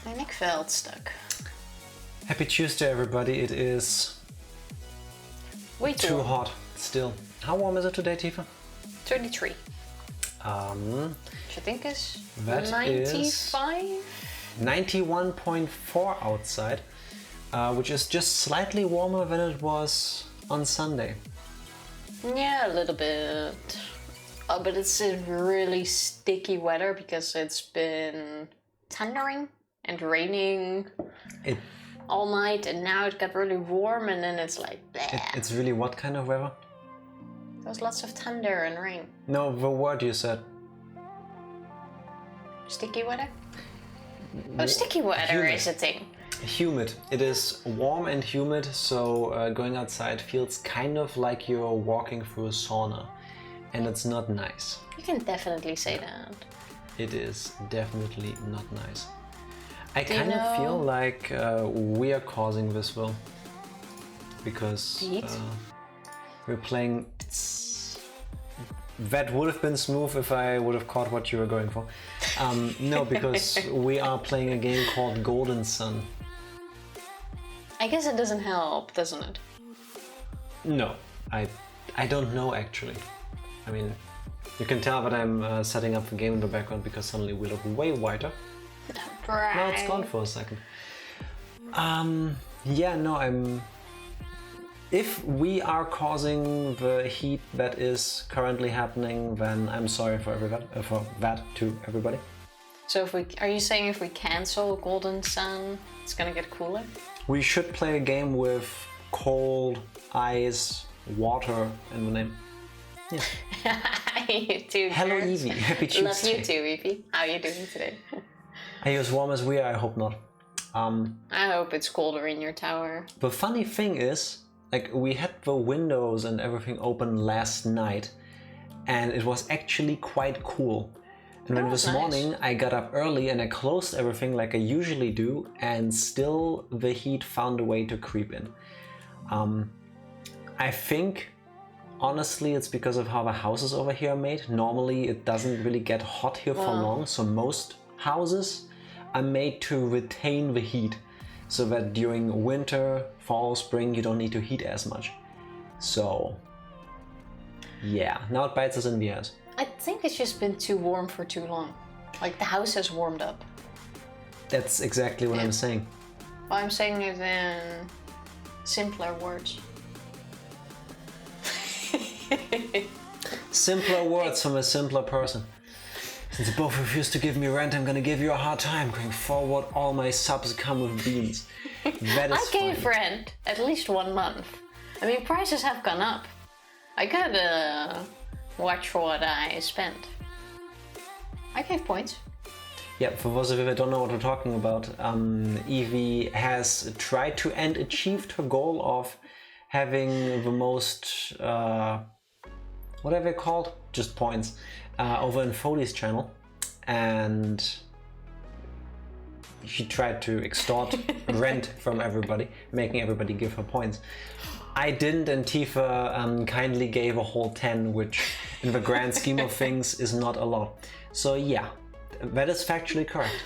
My neck felt stuck. Happy Tuesday, everybody. It is Way too hot still. How warm is it today, Tifa? 33. Which I think is 95? 91.4 outside, which is just slightly warmer than it was on Sunday. Yeah, a little bit. Oh, but it's a really sticky weather because it's been thundering and raining all night, and now it got really warm, and then it's like bleh. It's really what kind of weather? There's lots of thunder and rain. No, the word you said. Sticky weather? Oh, sticky weather is a thing. Humid. It is warm and humid, so going outside feels kind of like you're walking through a sauna, and it's not nice. You can definitely say that. It is definitely not nice. I kind of feel like we are causing this though, because we're playing. That would have been smooth if I would have caught what you were going for. No, because we are playing a game called Golden Sun. I guess it doesn't help, doesn't it? No, I don't know actually. I mean, you can tell that I'm setting up the game in the background because suddenly we look way whiter. Right. Now it's gone for a second. Yeah, no, if we are causing the heat that is currently happening, then I'm sorry for that to everybody. So are you saying if we cancel Golden Sun, it's gonna get cooler? We should play a game with cold, ice, water in the name. Yeah. You too. Hello, Kurt. Evie. Happy Tuesday. Love you too, Evie. How are you doing today? Are you as warm as we are? I hope not. I hope it's colder in your tower. The funny thing is, like, we had the windows and everything open last night, and it was actually quite cool. And then this morning I got up early and I closed everything like I usually do, and still the heat found a way to creep in. I think, honestly, it's because of how the houses over here are made. Normally it doesn't really get hot here for long, so most houses are made to retain the heat, so that during winter, fall, spring, you don't need to heat as much. So, yeah, now it bites us in the ass. I think it's just been too warm for too long. Like, the house has warmed up. That's exactly what I'm saying. Well, I'm saying it in simpler words. Simpler words from a simpler person. Since you both refuse to give me rent, I'm gonna give you a hard time. Going forward, all my subs come with beans. That is I gave rent at least 1 month. I mean, prices have gone up. I gotta watch what I spent. I gave points. Yeah, for those of you that don't know what we're talking about, Evie has tried to and achieved her goal of having the most, what are they called? Just points, over in Foley's channel, and she tried to extort rent from everybody, making everybody give her points. I didn't, and Tifa kindly gave a whole 10, which in the grand scheme of things is not a lot. So yeah, that is factually correct.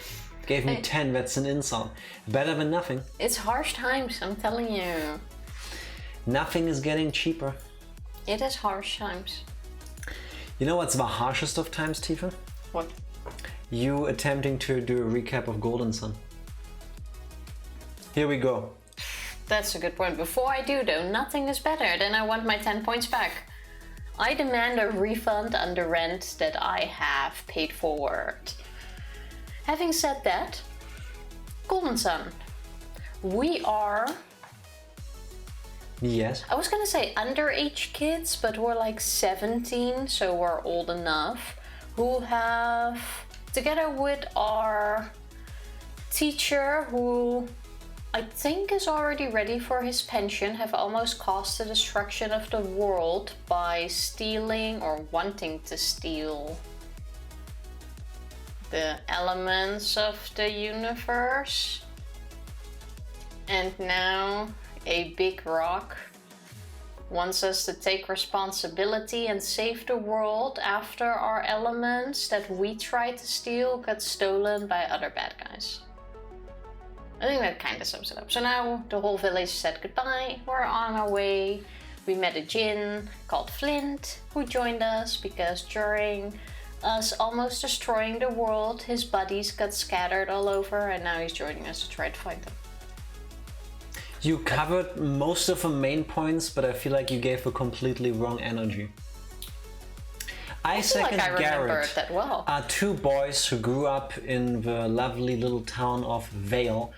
Gave me 10, that's an insult. Better than nothing. It's harsh times, I'm telling you. Nothing is getting cheaper. It is harsh times. You know what's the harshest of times, Tifa? What? You attempting to do a recap of Golden Sun. Here we go. That's a good point. Before I do though, nothing is better than I want my 10 points back. I demand a refund on the rent that I have paid forward. Having said that, Golden Sun, we are... Yes. I was gonna say underage kids, but we're like 17, so we're old enough, who have, together with our teacher, who I think is already ready for his pension, have almost caused the destruction of the world by stealing or wanting to steal the elements of the universe. And now a big rock wants us to take responsibility and save the world after our elements that we tried to steal got stolen by other bad guys. I think that kind of sums it up. So now the whole village said goodbye. We're on our way. We met a Djinn called Flint who joined us because during us almost destroying the world, his buddies got scattered all over, and now he's joining us to try to find them. You covered most of the main points, but I feel like you gave a completely wrong energy. I feel like I remember it that well. Are two boys who grew up in the lovely little town of Vale,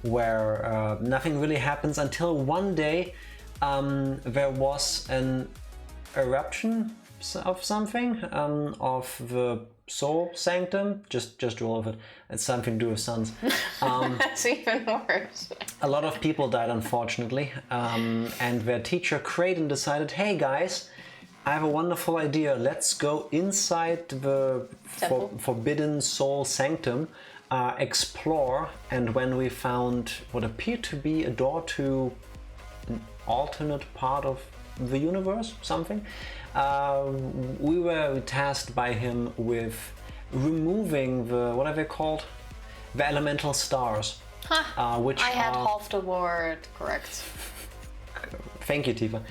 where nothing really happens until one day there was an eruption of something, of the soul sanctum. Just roll with it. It's something to do with suns. That's even worse. A lot of people died, unfortunately, and their teacher Kraden decided, hey guys, I have a wonderful idea. Let's go inside the forbidden soul sanctum, explore, and when we found what appeared to be a door to an alternate part of the universe, something, we were tasked by him with removing the, what are they called? The elemental stars. Which I had half the word correct. Thank you, Tifa.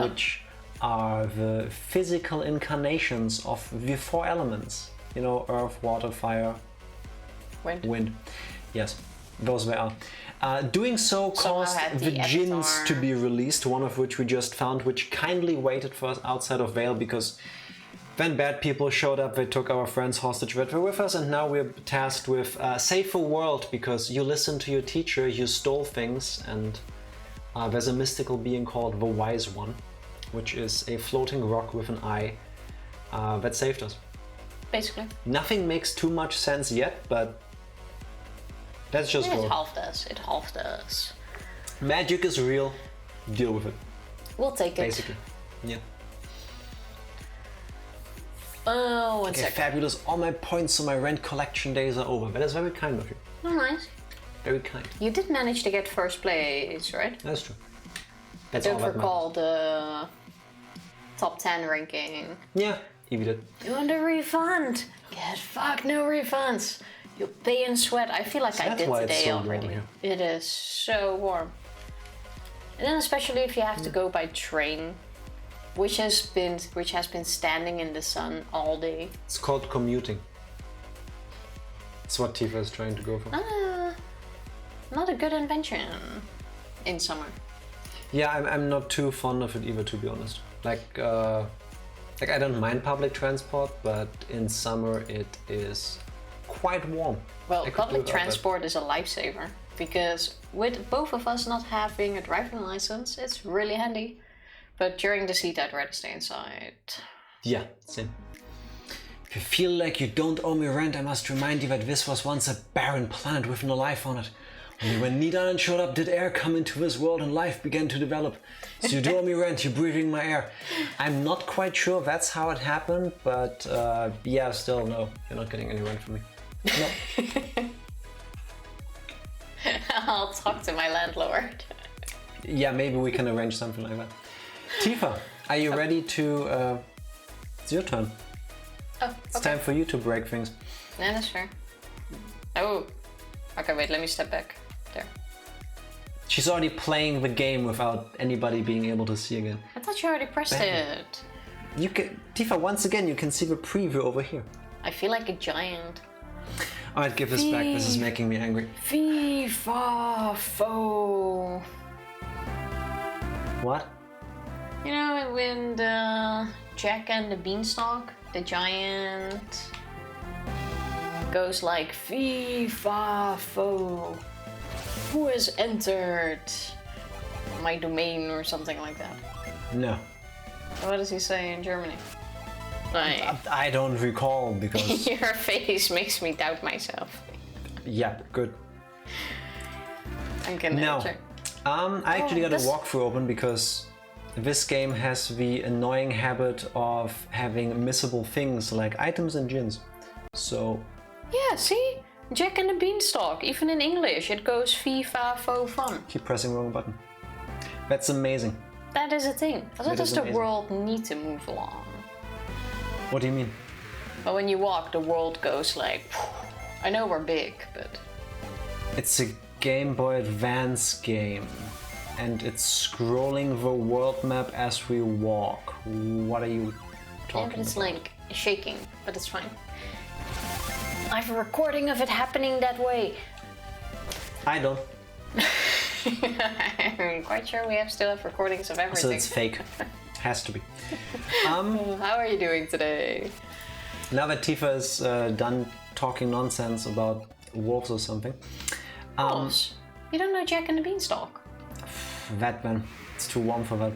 Which are the physical incarnations of the four elements. You know, earth, water, fire, wind. Yes, those they are. Doing so caused the Djinns to be released, one of which we just found, which kindly waited for us outside of Vale, because when bad people showed up, they took our friends hostage that were with us, and now we're tasked with save the world, because you listened to your teacher, you stole things, and there's a mystical being called the Wise One, which is a floating rock with an eye that saved us. Basically. Nothing makes too much sense yet, but let's just go. It halved us. It halved us. Magic is real. Deal with it. We'll take it. Basically. Yeah. Oh, one okay, second. Fabulous. All my points on my rent collection days are over. That is very kind of you. Oh, nice. Very kind. You did manage to get first place, right? That's true. That's I don't recall the top 10 ranking. Yeah, Evie did. You want a refund? Get fuck no refunds. You pay in sweat. I feel like I did today already. It is so warm. And then especially if you have to go by train, which has been standing in the sun all day. It's called commuting. It's what Tifa is trying to go for. Not a good invention in summer. Yeah, I'm not too fond of it either, to be honest. Like I don't mind public transport, but in summer it is quite warm. Well, public transport is a lifesaver, because with both of us not having a driving license, it's really handy. But during the heat, I'd rather stay inside. Yeah, same. If you feel like you don't owe me rent, I must remind you that this was once a barren planet with no life on it. Only when Nidan showed up did air come into this world and life began to develop. So you do owe me rent, you're breathing my air. I'm not quite sure that's how it happened, but yeah, still, no, you're not getting any rent from me. No. I'll talk to my landlord. Yeah, maybe we can arrange something like that. Tifa, are you ready to... it's your turn. Oh, okay. It's time for you to break things. Yeah, that's fair. Oh, okay, wait, let me step back. There. She's already playing the game without anybody being able to see again. I thought you already pressed it. You can, Tifa, once again, you can see the preview over here. I feel like a giant. Alright, give this back. This is making me angry. FIFA foe. What? You know, when the Jack and the Beanstalk, the giant, goes like FIFA foe. Who has entered my domain or something like that? No. What does he say in Germany? I don't recall because... Your face makes me doubt myself. Yeah, good. I'm gonna enter. I actually got a walkthrough open because this game has the annoying habit of having missable things like items and Djinns. So... Yeah, see? Jack and the Beanstalk, even in English, it goes FIFA faux fun. Keep pressing wrong button. That's amazing. That is a thing. How does the world need to move along? What do you mean? Well, when you walk, the world goes like... I know we're big, but... It's a Game Boy Advance game. And it's scrolling the world map as we walk. What are you talking but it's about? like shaking, but it's fine. I have a recording of it happening that way. I don't. I'm quite sure we still have recordings of everything. So it's fake. Has to be. How are you doing today? Now that Tifa is done talking nonsense about wolves or something. Wolves? You don't know Jack and the Beanstalk? That man, it's too warm for that.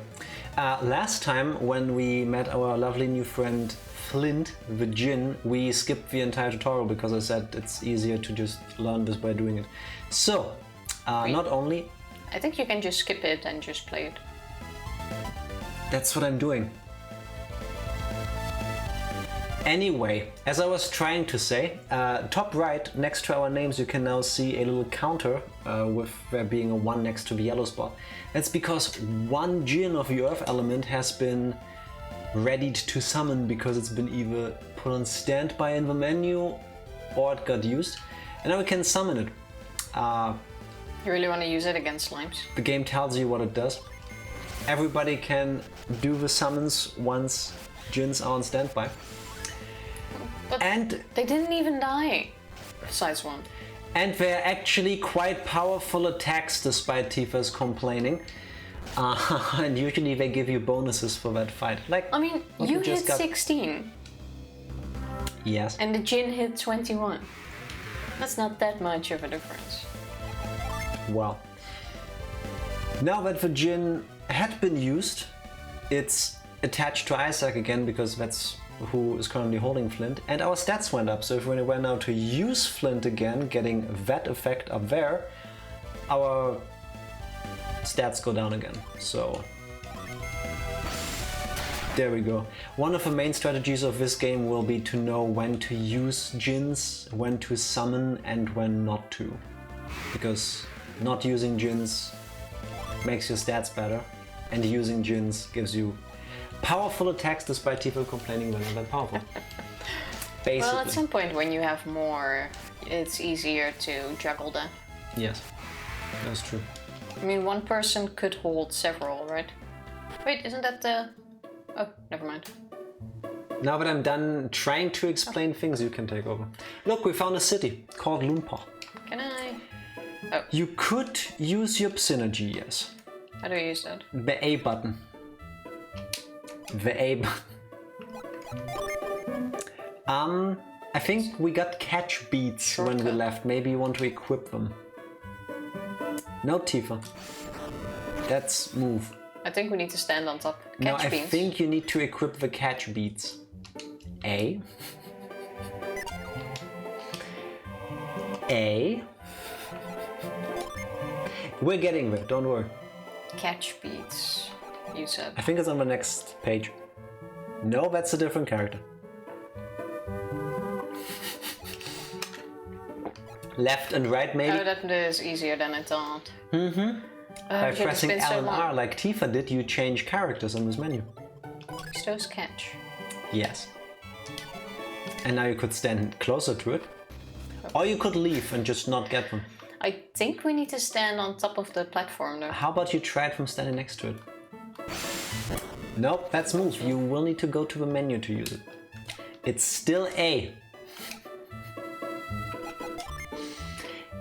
Last time when we met our lovely new friend Flint, the Djinn, we skipped the entire tutorial because I said it's easier to just learn this by doing it. So, not only... I think you can just skip it and just play it. That's what I'm doing. Anyway, as I was trying to say, top right next to our names you can now see a little counter with there being a 1 next to the yellow spot. That's because one Djinn of the earth element has been readied to summon because it's been either put on standby in the menu or it got used. And now we can summon it. You really want to use it against slimes? The game tells you what it does. Everybody can do the summons once Djinns are on standby. But and they didn't even die, besides one. And they're actually quite powerful attacks despite Tifa's complaining. And usually they give you bonuses for that fight. Like, I mean, you hit 16. Yes. And the Djinn hit 21. That's not that much of a difference. Well, now that the Djinn had been used, it's attached to Isaac again because that's who is currently holding Flint, and our stats went up. So if we were now to use Flint again, getting that effect up there, our stats go down again. So there we go. One of the main strategies of this game will be to know when to use Djinns, when to summon, and when not to. Because not using Djinns makes your stats better, and using Djinns gives you powerful attacks despite Tifa complaining they're not that powerful. Basically. Well, at some point when you have more, it's easier to juggle them. Yes, that's true. I mean, one person could hold several, right? Wait, isn't that the... Oh, never mind. Now that I'm done trying to explain things, you can take over. Look, we found a city called Loompa. Can I... Oh. You could use your synergy, yes. How do you use that? The A button. The A button. I think we got catch beats when we left. Maybe you want to equip them. No, Tifa. That's move. I think we need to stand on top. No, Catch I beans. think you need to equip the catch beats. A. A. We're getting there, don't worry. Catch beats, you said. I think it's on the next page. No, that's a different character. Left and right, maybe? Oh, that is easier than I thought. Mm-hmm. By pressing it's been L and so R long. like Tifa did, you change characters on this menu. Use those catch. Yes. And now you could stand closer to it. Or you could leave and just not get them. I think we need to stand on top of the platform though. How about you try it from standing next to it? Nope, that's move. You will need to go to the menu to use it. It's still A.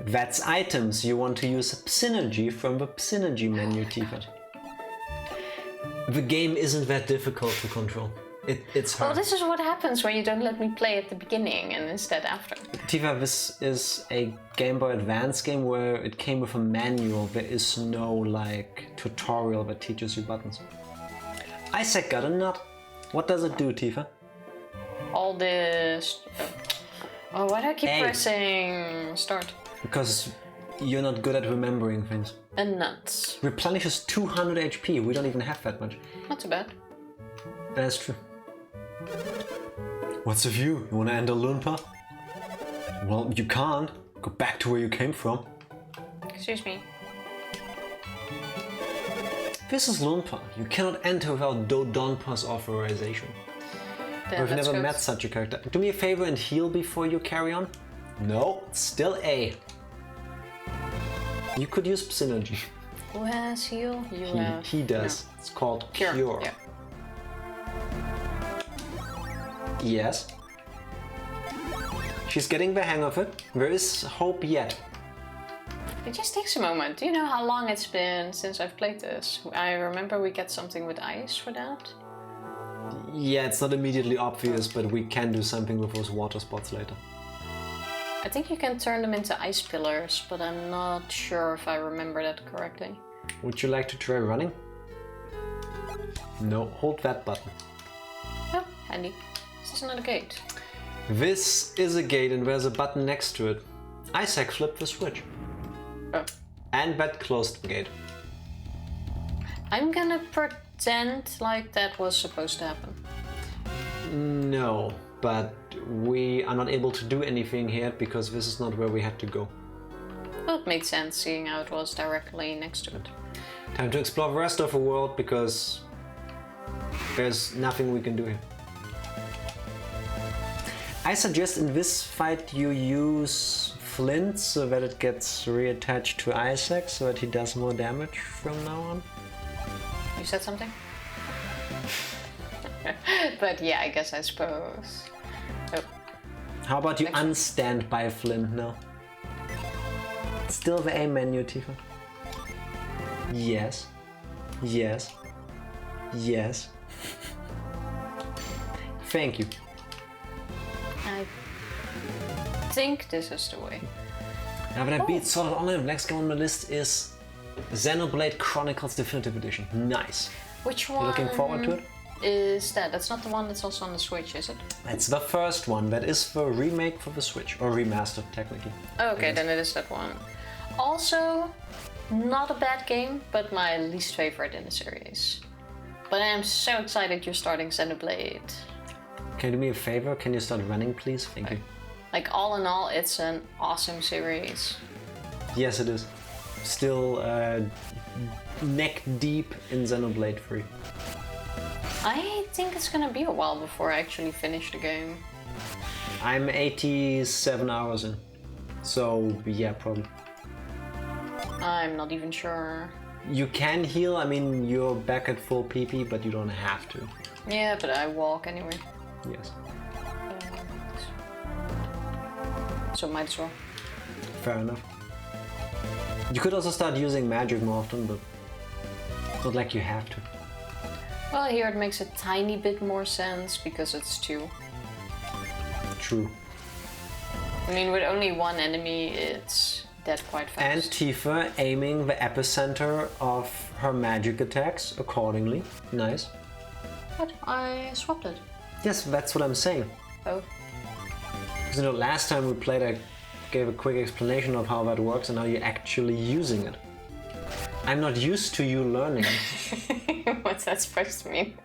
That's items. You want to use synergy from the synergy menu, Tifa. The game isn't that difficult to control. It's hard. Well, this is what happens when you don't let me play at the beginning and instead after. Tifa, this is a Game Boy Advance game where it came with a manual. There is no, like, tutorial that teaches you buttons. Isaac got a nut. What does it do, Tifa? All this... Oh, why do I keep A. pressing start? Because you're not good at remembering things. And nuts. Replenishes 200 HP. We don't even have that much. Not too bad. That's true. What's the view? You wanna enter Loompa? Well, you can't. Go back to where you came from. Excuse me. This is Loompa. You cannot enter without Dodonpa's authorization. Then We've let's never go. met such a character. Do me a favor and heal before you carry on. No, still A. You could use synergy. Who has heal? You have. He does. No. It's called Cure. Yeah. Yes. She's getting the hang of it. There is hope yet. It just takes a moment. Do you know how long it's been since I've played this? I remember we get something with ice for that. Yeah, it's not immediately obvious, but we can do something with those water spots later. I think you can turn them into ice pillars, but I'm not sure if I remember that correctly. Would you like to try running? No, hold that button. Oh, handy. This is not a gate. This is a gate and there's a button next to it. Isaac flipped the switch. Oh. And that closed the gate. I'm gonna pretend like that was supposed to happen. No, but we are not able to do anything here because this is not where we had to go. Well, it makes sense seeing how it was directly next to it. Time to explore the rest of the world because there's nothing we can do here. I suggest in this fight you use flint so that it gets reattached to Isaac so that he does more damage from now on. You said something? But yeah, I guess I suppose. Oh. How about you unstand by flint now? Still the A menu, Tifa. Yes. Yes. Yes. Thank you. I think this is the way. Now that I beat Sword Art Online, the next game on my list is Xenoblade Chronicles Definitive Edition. Nice. Which one? You looking forward to it? Is that? That's not the one that's also on the Switch, is it? It's the first one. That is the remake for the Switch, or remastered technically. Oh, okay, then it is that one. Also, not a bad game, but my least favorite in the series. But I am so excited you're starting Xenoblade. Can you do me a favor? Can you start running, please? Thank you. Like, all in all, it's an awesome series. Yes, it is. Still neck deep in Xenoblade 3. I think it's gonna be a while before I actually finish the game. I'm 87 hours in. So, yeah, probably. I'm not even sure. You can heal, I mean, you're back at full PP, but you don't have to. Yeah, but I walk anyway. Yes. So might as well. Fair enough. You could also start using magic more often, but it's not like you have to. Well, here it makes a tiny bit more sense because it's 2. True. I mean, with only one enemy, it's dead quite fast. And Tifa aiming the epicenter of her magic attacks accordingly. Nice. What? I swapped it. Yes, that's what I'm saying. Oh. Because you know, last time we played, I gave a quick explanation of how that works and how you're actually using it. I'm not used to you learning. What's that supposed to mean?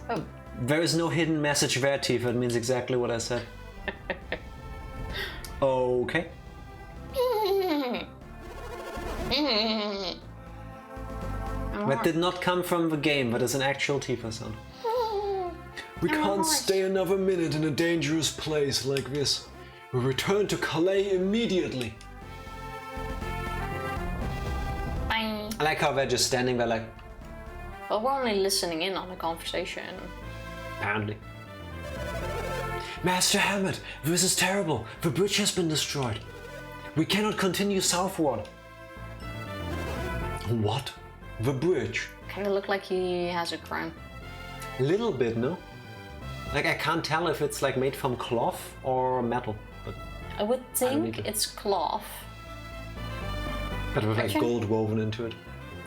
Oh. There is no hidden message there, Tifa. It means exactly what I said. Okay. That did not come from the game, but it's an actual Tifa sound. We can't stay another minute in a dangerous place like this. We return to Calais immediately. Bye. I like how they're just standing there like... Well, we're only listening in on the conversation. Apparently. Master Hammett, this is terrible. The bridge has been destroyed. We cannot continue southward. What? The bridge? Kinda look like he has a crown. Little bit, no? Like, I can't tell if it's like made from cloth or metal. But I would think it's cloth. But with like gold woven into it.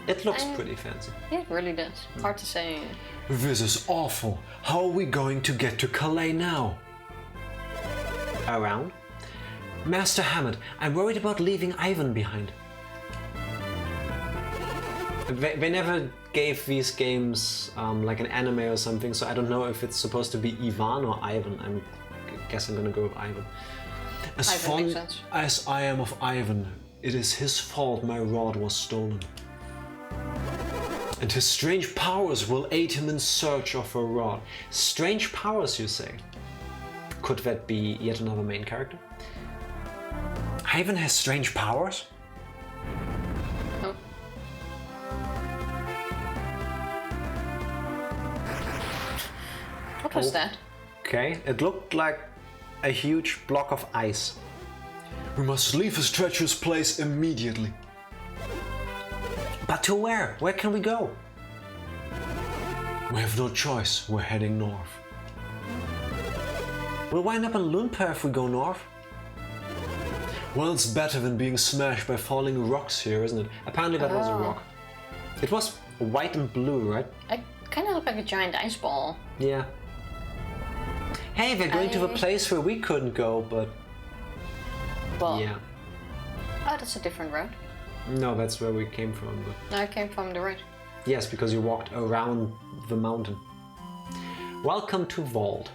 It looks pretty fancy. It really does. Hard to say. This is awful. How are we going to get to Calais now? Around? Master Hammett, I'm worried about leaving Ivan behind. They never gave these games like an anime or something, so I don't know if it's supposed to be Ivan or Ivan. I guess I'm gonna go with Ivan. As fond as I am of Ivan, it is his fault my rod was stolen. And his strange powers will aid him in search of a rod. Strange powers, you say? Could that be yet another main character? Haven has strange powers? Oh. What was that? Okay, it looked like a huge block of ice. We must leave this treacherous place immediately. But to where? Where can we go? We have no choice. We're heading north. We'll wind up in Lunpa if we go north. Well, it's better than being smashed by falling rocks here, isn't it? Apparently that was a rock. It was white and blue, right? It kind of looked like a giant ice ball. Yeah. Hey, we're going to the place where we couldn't go, but... Well, yeah. Oh, that's a different road. No, that's where we came from. But... I came from the right. Yes, because you walked around the mountain. Welcome to Vault.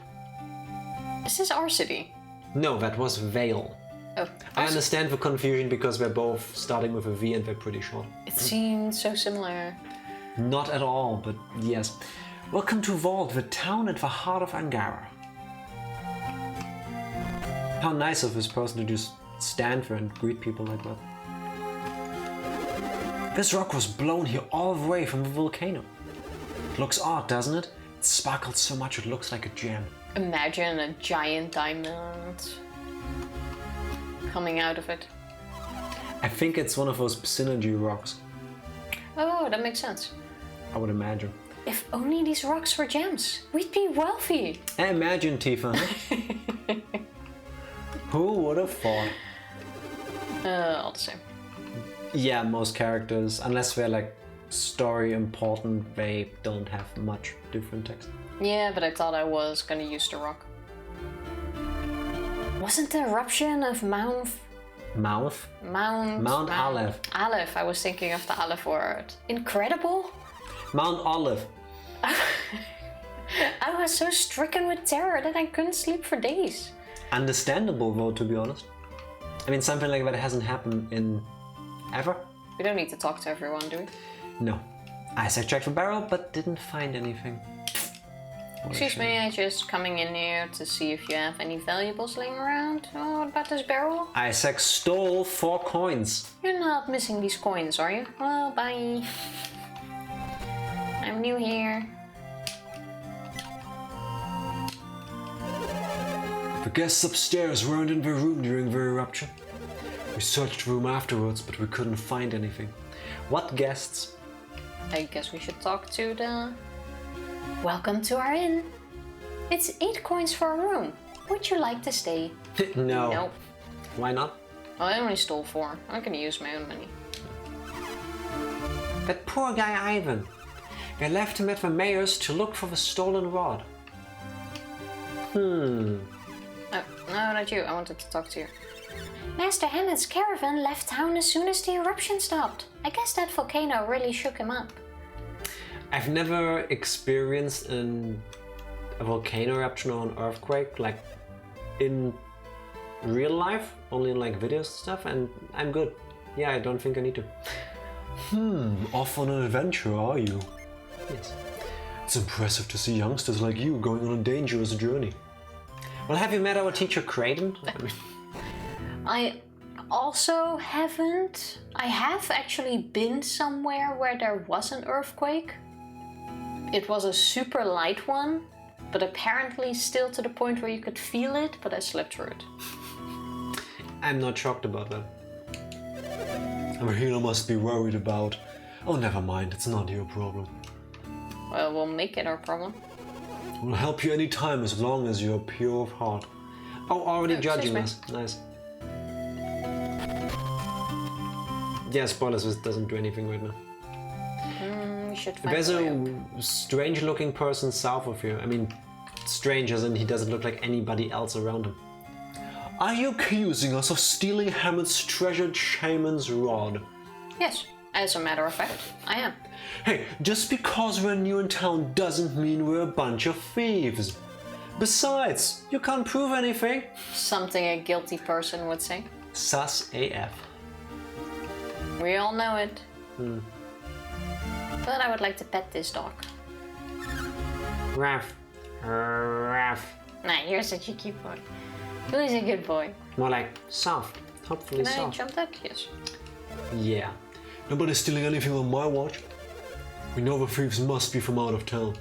Is this our city? No, that was Vale. Oh. I understand the confusion because we're both starting with a V and they're pretty short. It seems so similar. Not at all, but yes. Welcome to Vault, the town at the heart of Angara. How nice of this person to just stand there and greet people like that. This rock was blown here all the way from the volcano. It looks odd, doesn't it? It sparkled so much it looks like a gem. Imagine a giant diamond coming out of it. I think it's one of those synergy rocks. Oh, that makes sense. I would imagine. If only these rocks were gems, we'd be wealthy. Imagine, Tifa, huh? Who would have thought? All the same. Yeah, most characters, unless they're like story important, they don't have much different text. Yeah, but I thought I was gonna use the rock. Wasn't the eruption of Mount Aleph. Aleph, I was thinking of the Aleph word. Incredible? Mount Olive. I was so stricken with terror that I couldn't sleep for days. Understandable though, to be honest. I mean, something like that hasn't happened in ever. We don't need to talk to everyone, do we? No. Isaac checked the barrel, but didn't find anything. Excuse me, I'm just coming in here to see if you have any valuables laying around. Oh, what about this barrel? Isaac stole 4 coins. You're not missing these coins, are you? Well, bye. I'm new here. The guests upstairs weren't in their room during the eruption. We searched the room afterwards, but we couldn't find anything. What guests? I guess we should talk to the... Welcome to our inn. It's 8 coins for a room. Would you like to stay? No. Nope. Why not? Well, I only stole 4. I'm gonna use my own money. That poor guy Ivan. They left him at the mayor's to look for the stolen rod. Oh, no, not you. I wanted to talk to you. Master Hammett's caravan left town as soon as the eruption stopped. I guess that volcano really shook him up. I've never experienced a volcano eruption or an earthquake, like in real life, only in like videos and stuff, and I'm good. Yeah, I don't think I need to. Off on an adventure, are you? Yes. It's impressive to see youngsters like you going on a dangerous journey. Well, have you met our teacher Creighton? I also haven't. I have actually been somewhere where there was an earthquake. It was a super light one, but apparently still to the point where you could feel it, but I slept through it. I'm not shocked about that. Our healer must be worried about... Oh, never mind, it's not your problem. Well, we'll make it our problem. We'll help you anytime as long as you're pure of heart. Oh, already judging us. Nice. Yeah, spoilers, this doesn't do anything right now. We should find There's a way a strange looking person south of here. I mean, strange as in he doesn't look like anybody else around him. Are you accusing us of stealing Hammett's treasured shaman's rod? Yes, as a matter of fact, I am. Hey, just because we're new in town doesn't mean we're a bunch of thieves. Besides, you can't prove anything. Something a guilty person would say. Sus AF. We all know it. But I would like to pet this dog. Ruff. Ruff. Nah, you're such a cute boy. Who's a good boy? More like soft. Hopefully Can so. I jump that? Yes. Yeah. Nobody's stealing anything on my watch. We know the thieves must be from out of town.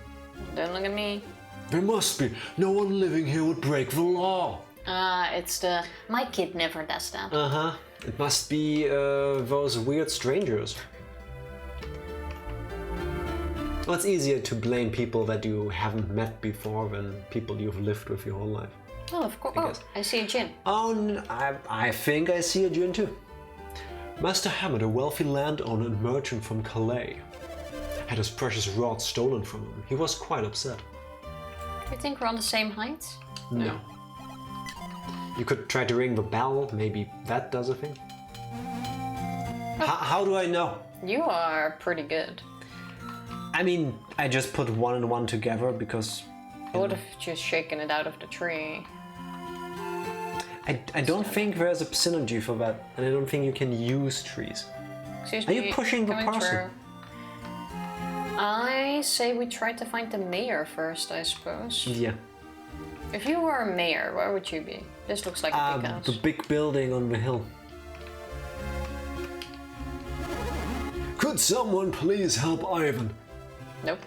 Don't look at me. There must be. No one living here would break the law. It's the... My kid never does that. Uh-huh. It must be those weird strangers. Well, it's easier to blame people that you haven't met before than people you've lived with your whole life. Well, of course. Oh, I see a Djinn. Oh, I think I see a Djinn too. Master Hammett, a wealthy landowner and merchant from Calais, had his precious rod stolen from him. He was quite upset. Do you think we're on the same height? No. You could try to ring the bell, maybe that does a thing. How do I know? You are pretty good. I mean, I just put one and one together because... I would have just shaken it out of the tree. I don't think there's a synergy for that, and I don't think you can use trees. Excuse me, are you pushing the parcel? Through. I say we try to find the mayor first, I suppose. Yeah. If you were a mayor, where would you be? This looks like a big house. The big building on the hill. Could someone please help Ivan? Nope.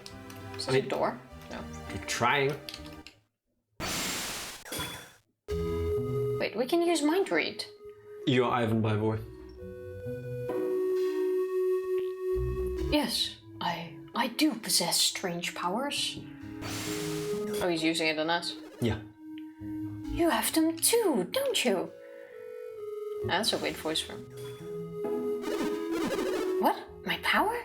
Is this a door? No. You're trying. Wait, we can use mind read. You're Ivan, by the way. Yes, I do possess strange powers. Oh, he's using it on us. Yeah. You have them too, don't you? That's a weird voice from. What? My power?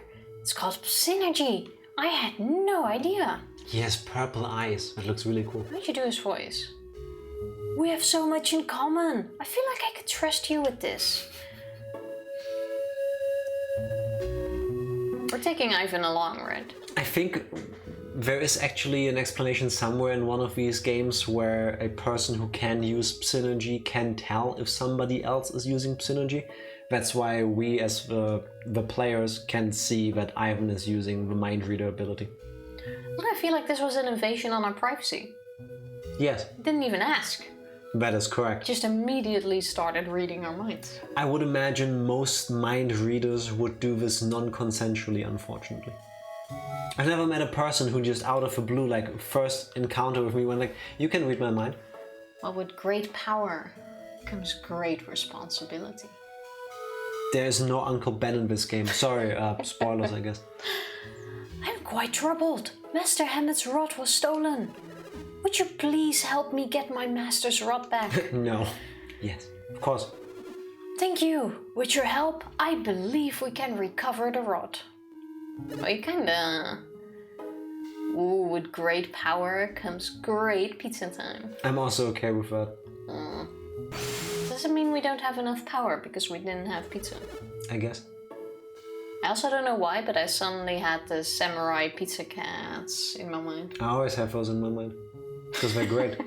It's called synergy. I had no idea. He has purple eyes. That looks really cool. How'd you do his voice? We have so much in common. I feel like I could trust you with this. We're taking Ivan along, right? I think there is actually an explanation somewhere in one of these games where a person who can use synergy can tell if somebody else is using synergy. That's why we as the players can see that Ivan is using the mind reader ability. I feel like this was an invasion on our privacy. Yes. Didn't even ask. That is correct. Just immediately started reading our minds. I would imagine most mind readers would do this non-consensually, unfortunately. I've never met a person who just out of the blue, like first encounter with me went like, you can read my mind. Well, with great power comes great responsibility. There's no Uncle Ben in this game. Sorry, spoilers I guess. I'm quite troubled. Master Hammett's rod was stolen. Would you please help me get my master's rod back? No. Yes, of course. Thank you. With your help, I believe we can recover the rod. Well, you kinda... Ooh, with great power comes great pizza time. I'm also okay with that. Doesn't mean we don't have enough power because we didn't have pizza. I guess. I also don't know why, but I suddenly had the samurai pizza cats in my mind. I always have those in my mind. Because they're great.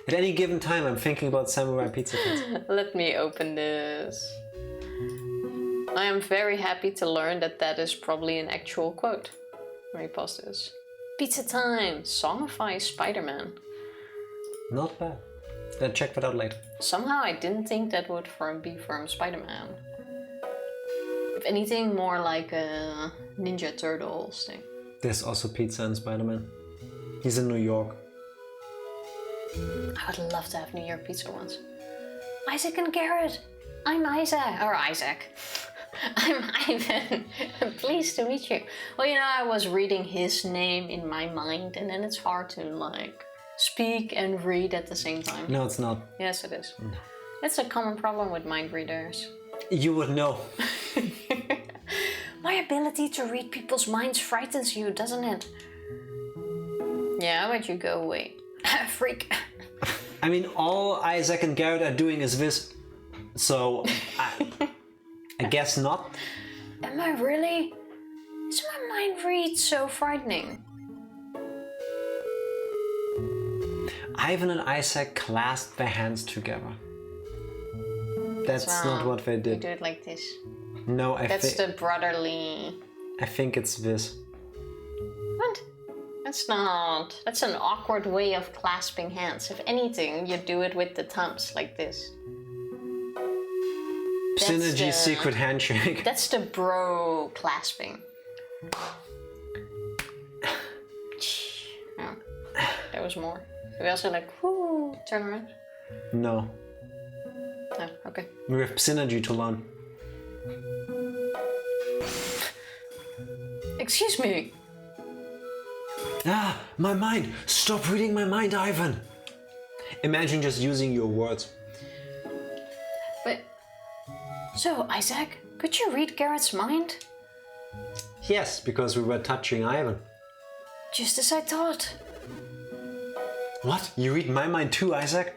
At any given time, I'm thinking about samurai pizza cats. Let me open this. I am very happy to learn that that is probably an actual quote. Let me pause this. Pizza time! Songify Spider-Man. Not bad. Check that out later. Somehow I didn't think that would be from Spider-Man. If anything, more like a Ninja Turtles thing. There's also pizza in Spider-Man. He's in New York. I would love to have New York pizza once. Isaac and Garrett! I'm Isaac! Or Isaac. I'm Ivan. Pleased to meet you. Well, you know, I was reading his name in my mind and then it's hard to like speak and read at the same time. No, it's not. Yes, it is. No. It's a common problem with mind readers. You would know. My ability to read people's minds frightens you, doesn't it? Yeah, how about you go away? Freak. I mean, all Isaac and Garrett are doing is this. So, I guess not. Am I really? Is my mind read so frightening? Ivan and Isaac clasped their hands together. That's not what they You did. do it like this. No, That's the brotherly... I think it's this. What? That's not... That's an awkward way of clasping hands. If anything, you do it with the thumbs, like this. Synergy secret handshake. That's the bro clasping. Oh, there was more. We also like, whoo, turn around. No. Oh, okay. We have synergy to learn. Excuse me. Ah, my mind! Stop reading my mind, Ivan! Imagine just using your words. But, so Isaac, could you read Garrett's mind? Yes, because we were touching Ivan. Just as I thought. What? You read my mind too, Isaac?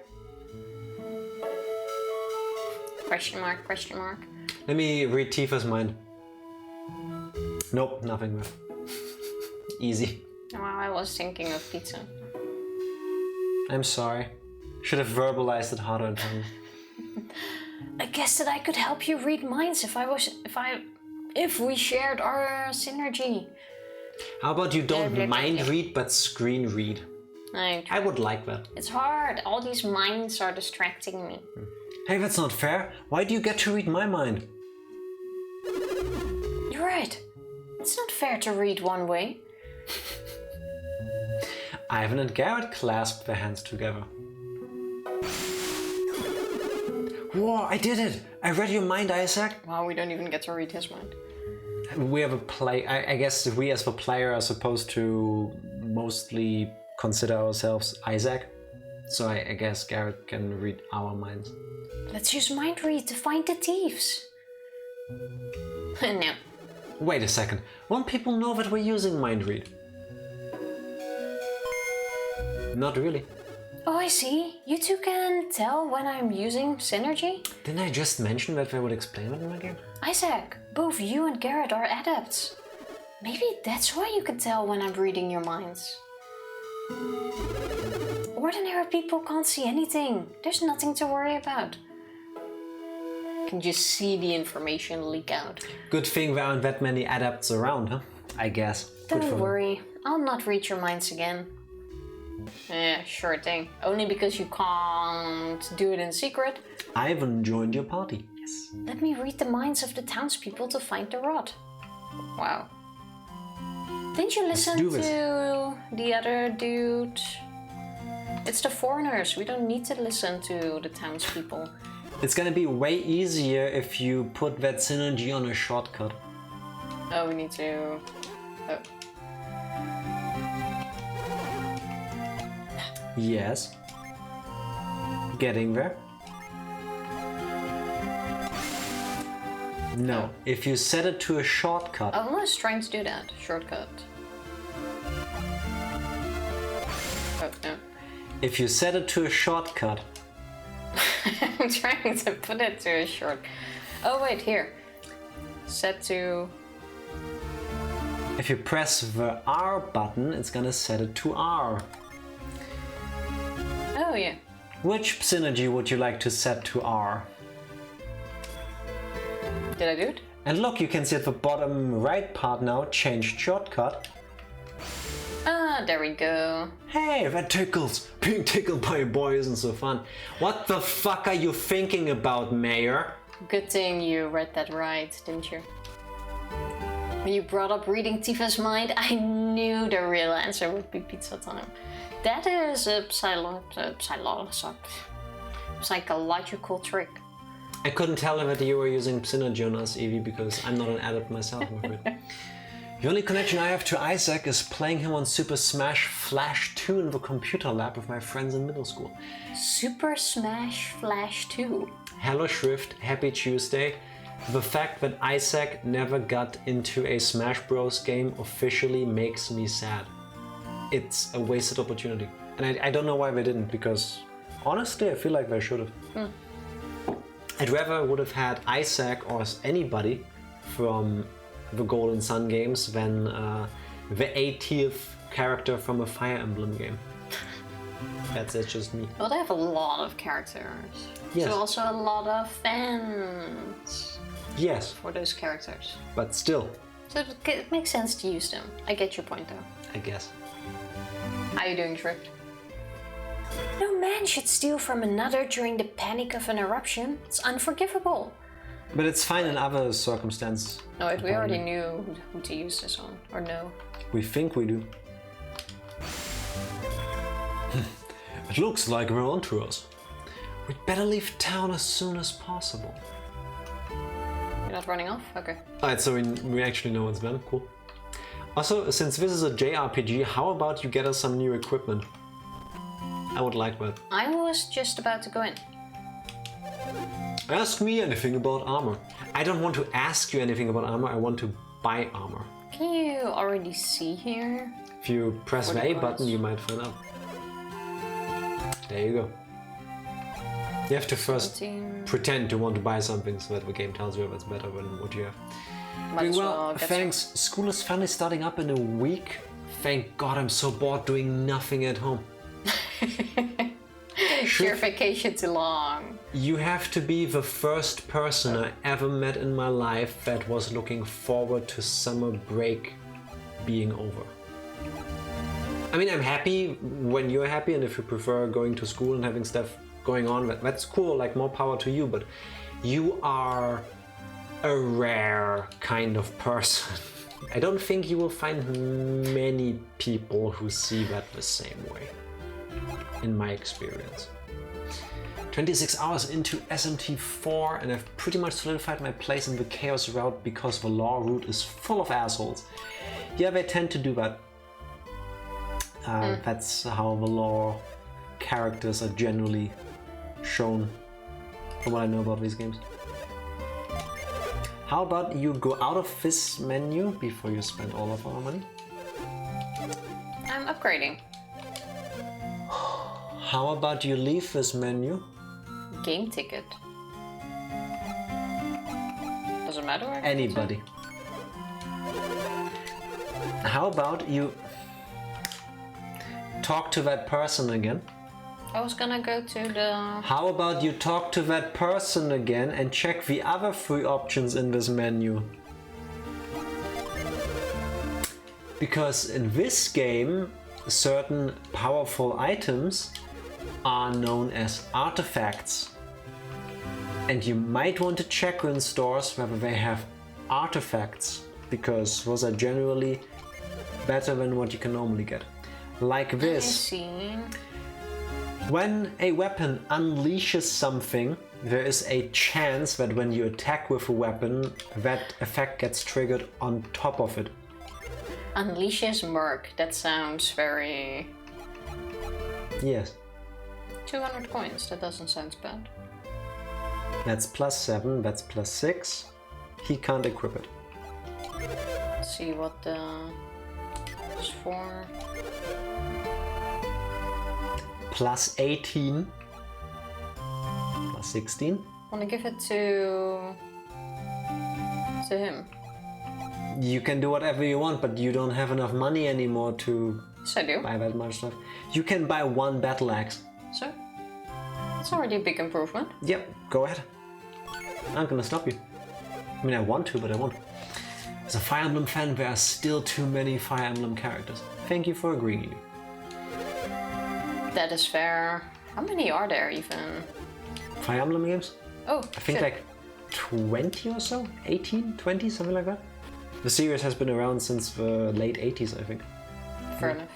Question mark, question mark. Let me read Tifa's mind. Nope, nothing more. Easy. Oh, I was thinking of pizza. I'm sorry. Should have verbalized it harder in time. I guess that I could help you read minds if we shared our synergy. How about you don't mind read but screen read? I would like that. It's hard. All these minds are distracting me. Hey, that's not fair. Why do you get to read my mind? You're right. It's not fair to read one way. Ivan and Garrett clasped their hands together. Whoa, I did it! I read your mind, Isaac. Well, we don't even get to read his mind. We have a play. I guess we as the player are supposed to mostly consider ourselves Isaac. So I guess Garrett can read our minds. Let's use mind read to find the thieves. No. Wait a second. Won't people know that we're using mind read? Not really. Oh, I see. You two can tell when I'm using synergy? Didn't I just mention that they would explain it in the game? Isaac, both you and Garrett are adepts. Maybe that's why you can tell when I'm reading your minds. Ordinary people can't see anything. There's nothing to worry about. You can just see the information leak out. Good thing there aren't that many adepts around, huh? I guess. Don't worry. I'll not read your minds again. Yeah, sure thing. Only because you can't do it in secret. Ivan joined your party. Yes. Let me read the minds of the townspeople to find the rod. Wow. Didn't you listen to the other dude? It's the foreigners. We don't need to listen to the townspeople. It's gonna be way easier if you put that synergy on a shortcut. Oh, we need to... Oh. Yes. Getting there. No, if you set it to a shortcut. I was trying to do that. Shortcut. Oh, no. If you set it to a shortcut. I'm trying to put it to a short... Oh, wait, here. Set to... If you press the R button, it's gonna set it to R. Oh, yeah. Which synergy would you like to set to R? Did I do it? And look, you can see at the bottom right part now, changed shortcut. Ah, there we go. Hey, that tickles! Being tickled by a boy isn't so fun. What the fuck are you thinking about, Mayor? Good thing you read that right, didn't you? When you brought up reading Tifa's mind, I knew the real answer would be pizza time. That is a psychological trick. I couldn't tell that you were using synergy on us, Evie, because I'm not an adept myself. The only connection I have to Isaac is playing him on Super Smash Flash 2 in the computer lab with my friends in middle school. Super Smash Flash 2? Hello Shrift, happy Tuesday. The fact that Isaac never got into a Smash Bros game officially makes me sad. It's a wasted opportunity. And I don't know why they didn't, because honestly I feel like they should have. I'd rather would have had Isaac or anybody from the Golden Sun games than the 80th character from a Fire Emblem game. That's just me. Well, they have a lot of characters. Yes. So also a lot of fans. Yes. For those characters. But still. So it makes sense to use them. I get your point though. I guess. How are you doing, Shrift? No man should steal from another during the panic of an eruption. It's unforgivable. But it's fine in other circumstances. No, we already knew who to use this on, or no? We think we do. It looks like we're on to us. We'd better leave town as soon as possible. You're not running off? Okay. Alright, so we actually know it's them. Cool. Also, since this is a JRPG, how about you get us some new equipment? I would like that. I was just about to go in. Ask me anything about armor. I don't want to ask you anything about armor, I want to buy armor. Can you already see here? If you press the A button, you might find out. There you go. You have to first pretend to want to buy something so that the game tells you if it's better than what you have. Doing well, thanks. School is finally starting up in a week. Thank God, I'm so bored doing nothing at home. Your vacation too long. You have to be the first person I ever met in my life that was looking forward to summer break being over. I mean, I'm happy when you're happy, and if you prefer going to school and having stuff going on, that's cool, like more power to you, but you are a rare kind of person. I don't think you will find many people who see that the same way, in my experience. 26 hours into SMT4 and I've pretty much solidified my place in the Chaos route because the law route is full of assholes. Yeah, they tend to do that. That's how the law characters are generally shown from what I know about these games. How about you go out of this menu before you spend all of our money? I'm upgrading. How about you leave this menu? Game ticket. Doesn't matter where I Anybody. How about you talk to that person again? I was gonna go to the... How about you talk to that person again and check the other 3 options in this menu? Because in this game, certain powerful items are known as artifacts. And you might want to check in stores whether they have artifacts, because those are generally better than what you can normally get. Like this. When a weapon unleashes something, there is a chance that when you attack with a weapon, that effect gets triggered on top of it. Unleashes Merc. That sounds very... Yes. 200 coins. That doesn't sound bad. That's +7, that's +6. He can't equip it. Let's see what the... is for... +18. +16. Wanna give it to him. You can do whatever you want, but you don't have enough money anymore to Yes, I do. buy that much stuff. You can buy 1 battle axe. So? That's already a big improvement. Yep, go ahead. I'm gonna stop you. I mean, I want to, but I won't. As a Fire Emblem fan, there are still too many Fire Emblem characters. Thank you for agreeing. That is fair. How many are there even? Fire Emblem games? Oh, I think like 20 or so? 18, 20, something like that. The series has been around since the late 80s, I think. Fair enough.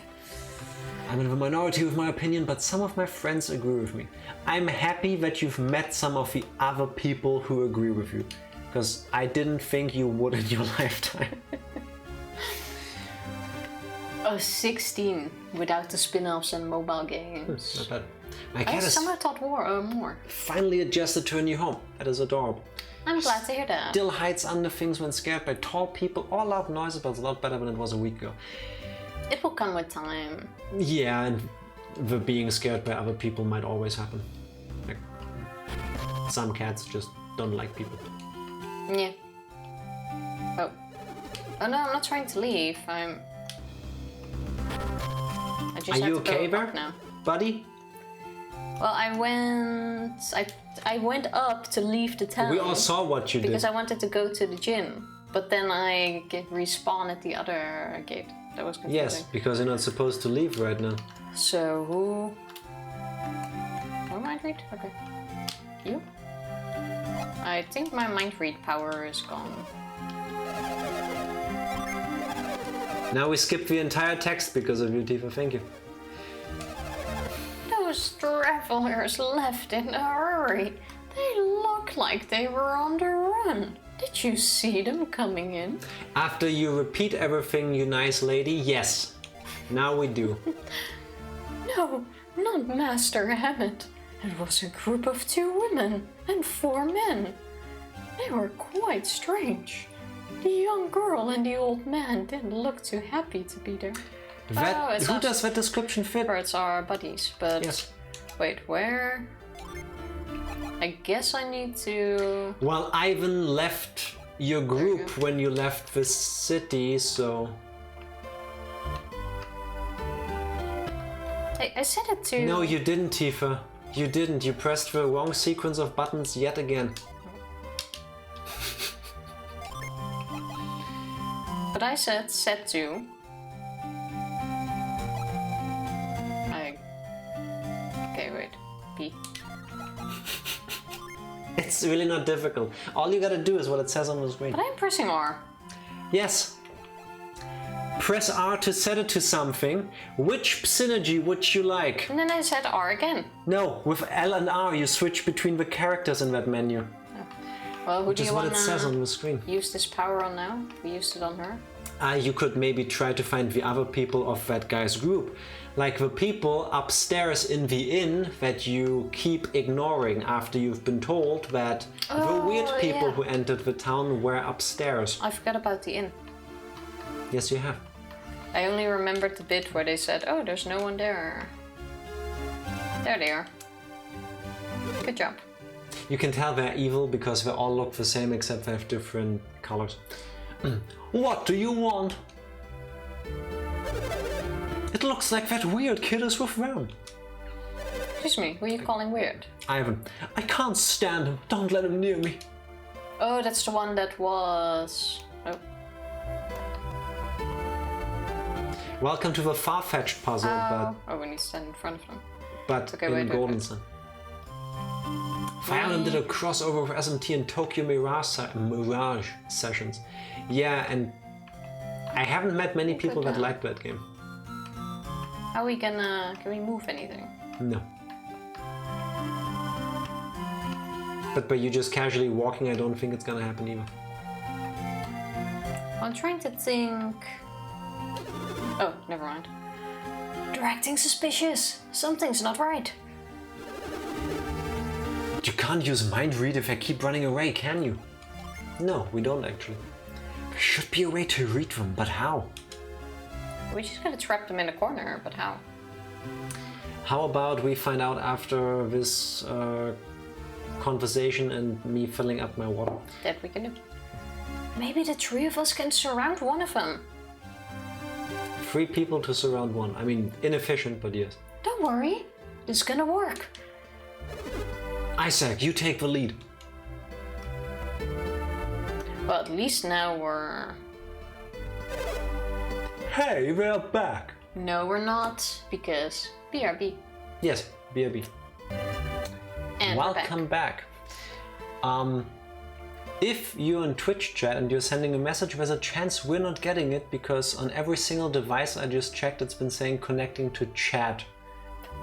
I'm in the minority with my opinion, but some of my friends agree with me. I'm happy that you've met some of the other people who agree with you, because I didn't think you would in your lifetime. Oh, 16 without the spin-offs and mobile games. Not bad. My cat is somehow thought more. finally adjusted to a new home. That is adorable. I'm glad to hear that. Still hides under things when scared by tall people or loud noises, but it's a lot better than it was a week ago. It will come with time. Yeah, and the being scared by other people might always happen. Like, some cats just don't like people. Yeah. Oh. Oh no, I'm not trying to leave. I just Are have you to okay go there, up now. buddy? Well, I went up to leave the town. We all saw what you did. Because I wanted to go to the Djinn, but then I respawn at the other gate. That was confusing. Yes, because you're not supposed to leave right now. So who am I agreed? Okay. You? I think my mind read power is gone. Now we skipped the entire text because of you, Tifa. Thank you. Those travelers left in a hurry. They looked like they were on the run. Did you see them coming in? After you repeat everything, you nice lady, yes. Now we do. No, not Master Hammett. It was a group of 2 women and 4 men. They were quite strange. The young girl and the old man didn't look too happy to be there. Who does that description fit? It's our buddies, but... Yes. Wait, where? I guess I need to... Well, Ivan left your group when you left the city, so... I said it to... No, you didn't, Tifa. You didn't. You pressed the wrong sequence of buttons yet again. But I said set to. Okay, wait. B. It's really not difficult. All you gotta do is what it says on the screen. But I'm pressing R. Yes. Press R to set it to something. Which synergy would you like? And then I said R again. No, with L and R you switch between the characters in that menu. Well, who Which do is you what want it says on the screen. use this power on now? We used it on her. You could maybe try to find the other people of that guy's group. Like the people upstairs in the inn that you keep ignoring after you've been told that the weird people who entered the town were upstairs. I forgot about the inn. Yes, you have. I only remembered the bit where they said, oh, there's no one there. There they are. Good job. You can tell they're evil because they all look the same except they have different colors. What do you want? It looks like that weird kid is with them. Excuse me, who are you calling weird? Ivan, I can't stand him. Don't let him near me. Oh, that's the one that was... Oh. Welcome to the far-fetched puzzle, Oh, we need to stand in front of them. but Okay, in wait, Golden Sun. Fire Emblem did a crossover with SMT and Tokyo Mirage sessions. Yeah, and I haven't met many people that like that game. How are we gonna... Can we move anything? No. But by you just casually walking, I don't think it's gonna happen either. I'm trying to think... Oh, never mind. They're acting suspicious. Something's not right. You can't use mind read if I keep running away, can you? No, we don't actually. There should be a way to read them, but how? We just gotta trap them in a corner, but how? How about we find out after this conversation and me filling up my water? That we can do. Maybe the 3 of us can surround one of them. 3 people to surround one. I mean, inefficient, but yes. Don't worry. It's gonna work. Isaac, you take the lead. Well, at least now we're... Hey, we're back. No, we're not, because BRB. Yes, BRB. And welcome back. If you're in Twitch chat and you're sending a message, there's a chance we're not getting it because on every single device I just checked, it's been saying connecting to chat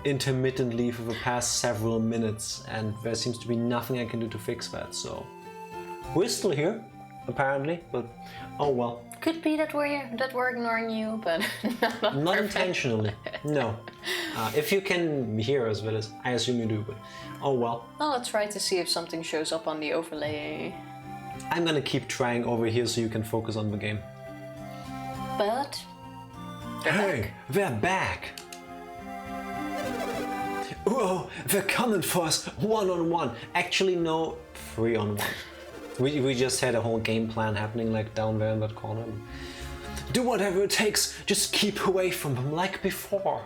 intermittently for the past several minutes, and there seems to be nothing I can do to fix that. So we're still here, apparently, but oh well. Could be that we're ignoring you, but not intentionally. No. If you can hear us, well, I assume you do, but oh well. Well, let's try to see if something shows up on the overlay. I'm gonna keep trying over here so you can focus on the game. But hey, they're back. Whoa, they're coming for us 1-on-1. Actually, no, 3-on-1. We just had a whole game plan happening like down there in that corner. Do whatever it takes, just keep away from them like before.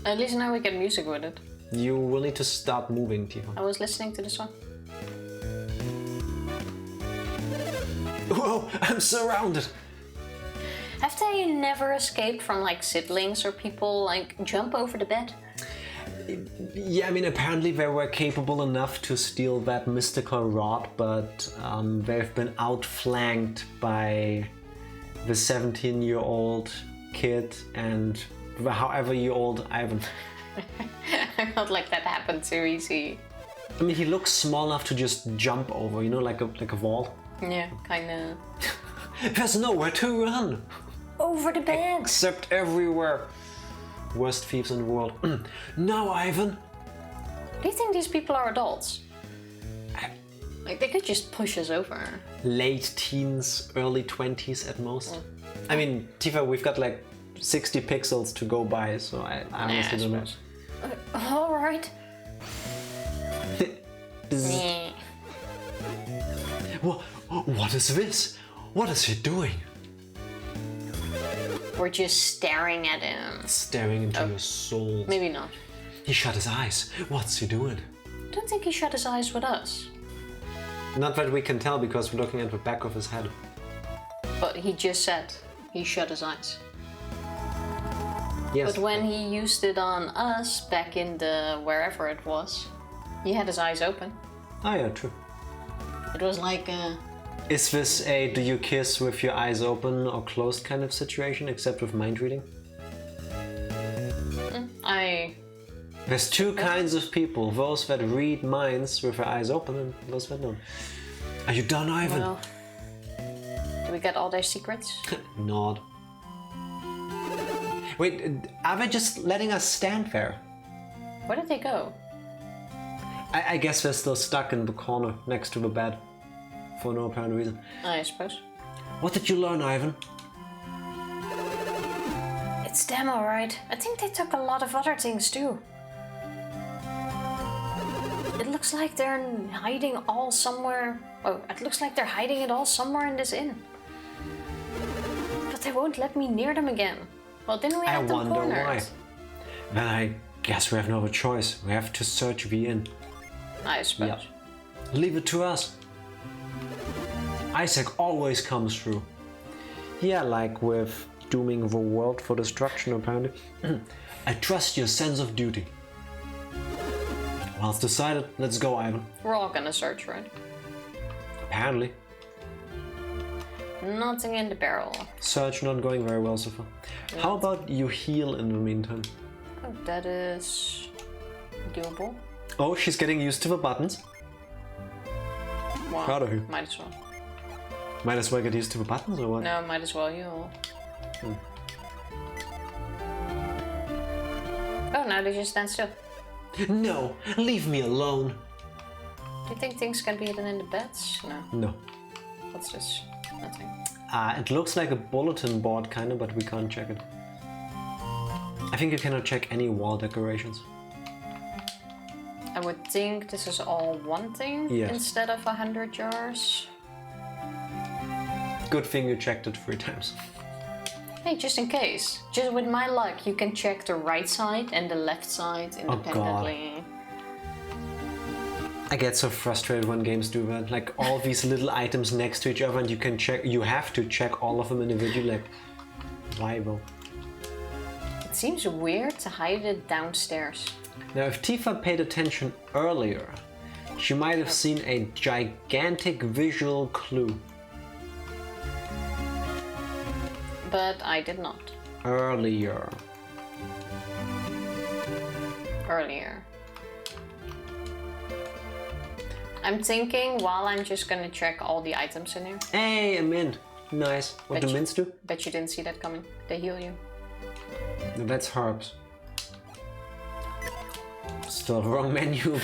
At least now we get music with it. You will need to stop moving, Tifa. I was listening to this one. Whoa, I'm surrounded. Have they never escaped from like siblings or people like jump over the bed? Yeah, I mean, apparently they were capable enough to steal that mystical rod, but they've been outflanked by the 17-year-old kid and the however-year-old Ivan. I felt like that happened too easy. I mean, he looks small enough to just jump over, you know, like a wall. Yeah, kinda. There's nowhere to run! Over the bed! Except everywhere. Worst thieves in the world. No, Ivan! Do you think these people are adults? Like, they could just push us over. Late teens, early 20s at most. I mean, Tifa, we've got like 60 pixels to go by, so I honestly don't know. Alright. What is this? What is he doing? We're just staring at him. Staring into your soul. Maybe not. He shut his eyes. What's he doing? I don't think he shut his eyes with us. Not that we can tell because we're looking at the back of his head. But he just said he shut his eyes. Yes. But when he used it on us back in the wherever it was, he had his eyes open. Oh yeah, true. It was like Is this a do you kiss with your eyes open or closed kind of situation, except with mind reading? There's two kinds of people, those that read minds with their eyes open and those that don't. Are you done, Ivan? Well, do we get all their secrets? Nod. Wait, are they just letting us stand there? Where did they go? I guess they're still stuck in the corner next to the bed. For no apparent reason. I suppose. What did you learn, Ivan? It's them, alright. I think they took a lot of other things too. It looks like they're hiding all somewhere. Oh, it looks like they're hiding it all somewhere in this inn. But they won't let me near them again. Well, didn't we have them cornered? I wonder why. Then I guess we have no other choice. We have to search the inn. I suppose. Yep. Leave it to us. Isaac always comes through. Yeah, like with dooming the world for destruction, apparently. I trust your sense of duty. Well, it's decided. Let's go, Ivan. We're all gonna search, right? Apparently. Nothing in the barrel. Search not going very well so far. What? How about you heal in the meantime? Oh, that is doable. Oh, she's getting used to the buttons. Wow. Proud of you. Might as well. Might as well get used to the buttons or what? No, might as well you. Oh, now they just stand still. No, leave me alone. Do you think things can be hidden in the beds? No. No. What's this? Nothing. It looks like a bulletin board kind of, but we can't check it. I think you cannot check any wall decorations. I would think this is all one thing instead of 100 jars. Good thing you checked it 3 times. Hey, just in case. Just with my luck, you can check the right side and the left side independently. Oh, God. I get so frustrated when games do that. Like all these little items next to each other, and you can check. You have to check all of them individually. Like, why though? It seems weird to hide it downstairs. Now, if Tifa paid attention earlier, she might have seen a gigantic visual clue. But I did not. Earlier. I'm thinking while I'm just gonna check all the items in here. Hey, a mint. Nice. What do mints do? Bet you didn't see that coming. They heal you. No, that's herbs. Still wrong menu.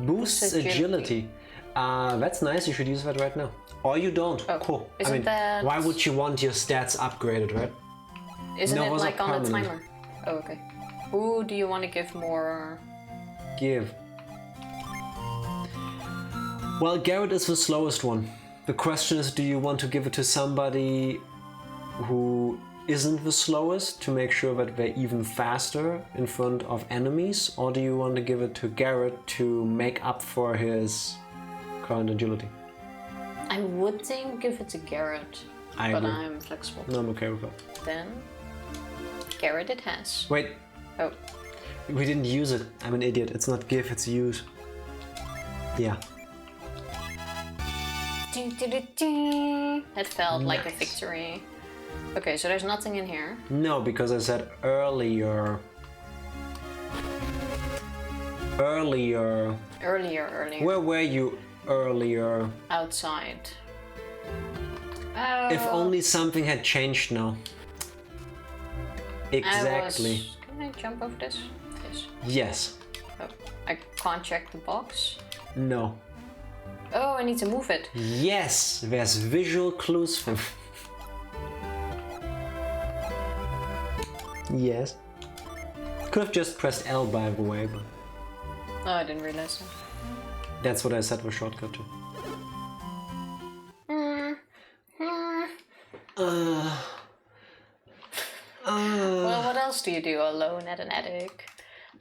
Boosts agility. That's nice. You should use that right now. Or you don't. Oh, cool. Isn't that... why would you want your stats upgraded, right? Isn't it like on the timer? Oh, okay. Who do you want to give more? Give. Well, Garrett is the slowest one. The question is, do you want to give it to somebody who isn't the slowest to make sure that they're even faster in front of enemies? Or do you want to give it to Garrett to make up for his current agility? I would think give it to Garrett, but I'm flexible. No, I'm okay with that. Then carrot it has. Wait, Oh. we didn't use it. I'm an idiot. It's not give, it's use. Yeah. That felt like a Nice. victory. Okay, so there's nothing in here. No, because I said earlier. Earlier. Earlier. Where were you earlier? Outside. Oh. If only something had changed now. Exactly. Can I jump over this? Yes. Yes. Oh, I can't check the box. No. Oh, I need to move it. Yes, there's visual clues for. Yes. Could have just pressed L by the way, but Oh, I didn't realize that. that's what I said with shortcut to. Well, what else do you do alone at an attic?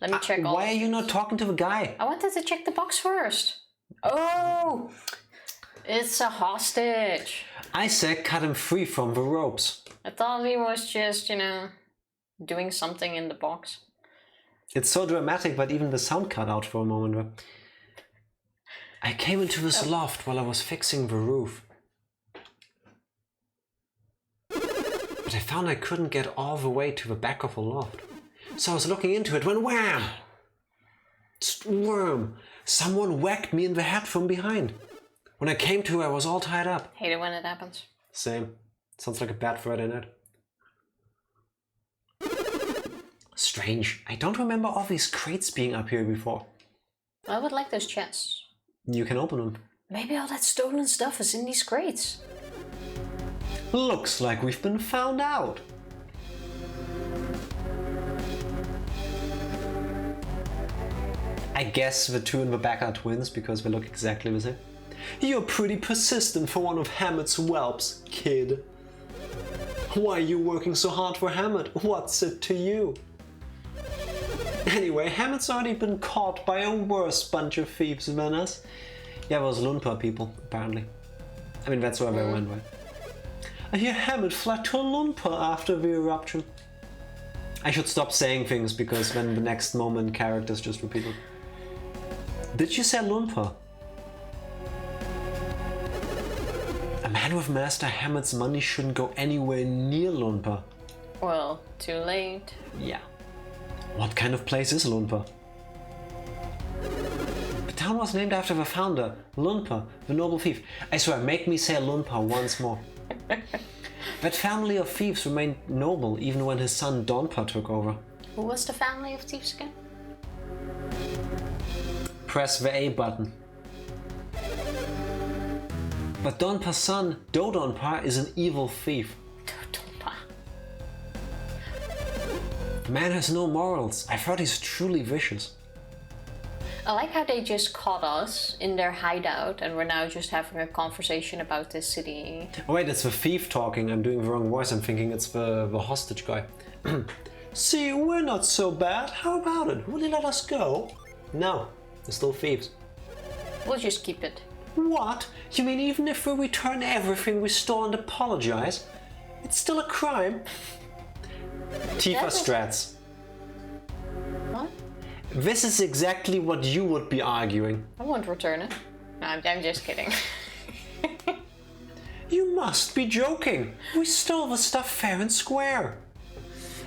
Let me check all. Why are you not talking to the guy? I wanted to check the box first. Oh! It's a hostage. I said cut him free from the ropes. I thought he was just, doing something in the box. It's so dramatic, but even the sound cut out for a moment. I came into this loft while I was fixing the roof. But I found I couldn't get all the way to the back of the loft. So I was looking into it when wham! Worm! Someone whacked me in the head from behind. When I came to, I was all tied up. Hate it when it happens. Same. Sounds like a bad Friday night. Strange. I don't remember all these crates being up here before. I would like those chests. You can open them. Maybe all that stolen stuff is in these crates. Looks like we've been found out. I guess the two in the back are twins because they look exactly the same. You're pretty persistent for one of Hammett's whelps, kid. Why are you working so hard for Hammett? What's it to you? Anyway, Hammett's already been caught by a worse bunch of thieves than us. Yeah, those Lunpa people, apparently. I mean, that's where they went, right? I hear Hammett fled to Lunpa after the eruption. I should stop saying things because then the next moment characters just repeat it. Did you say Lunpa? A man with Master Hammett's money shouldn't go anywhere near Lunpa. Well, too late. Yeah. What kind of place is Lunpa? The town was named after the founder, Lunpa, the noble thief. I swear, make me say Lunpa once more. That family of thieves remained noble even when his son Donpa took over. Who was the family of thieves again? Press the A button. But Donpa's son, Dodonpa, is an evil thief. Dodonpa. The man has no morals. I've heard he's truly vicious. I like how they just caught us in their hideout and we're now just having a conversation about this city. Oh wait, it's the thief talking. I'm doing the wrong voice. I'm thinking it's the hostage guy. See, we're not so bad. How about it? Will you let us go? No, they're still thieves. We'll just keep it. What? You mean even if we return everything we stole and apologize, it's still a crime? Tifa strats. What? This is exactly what you would be arguing. I won't return it. No, I'm just kidding. You must be joking. We stole the stuff fair and square.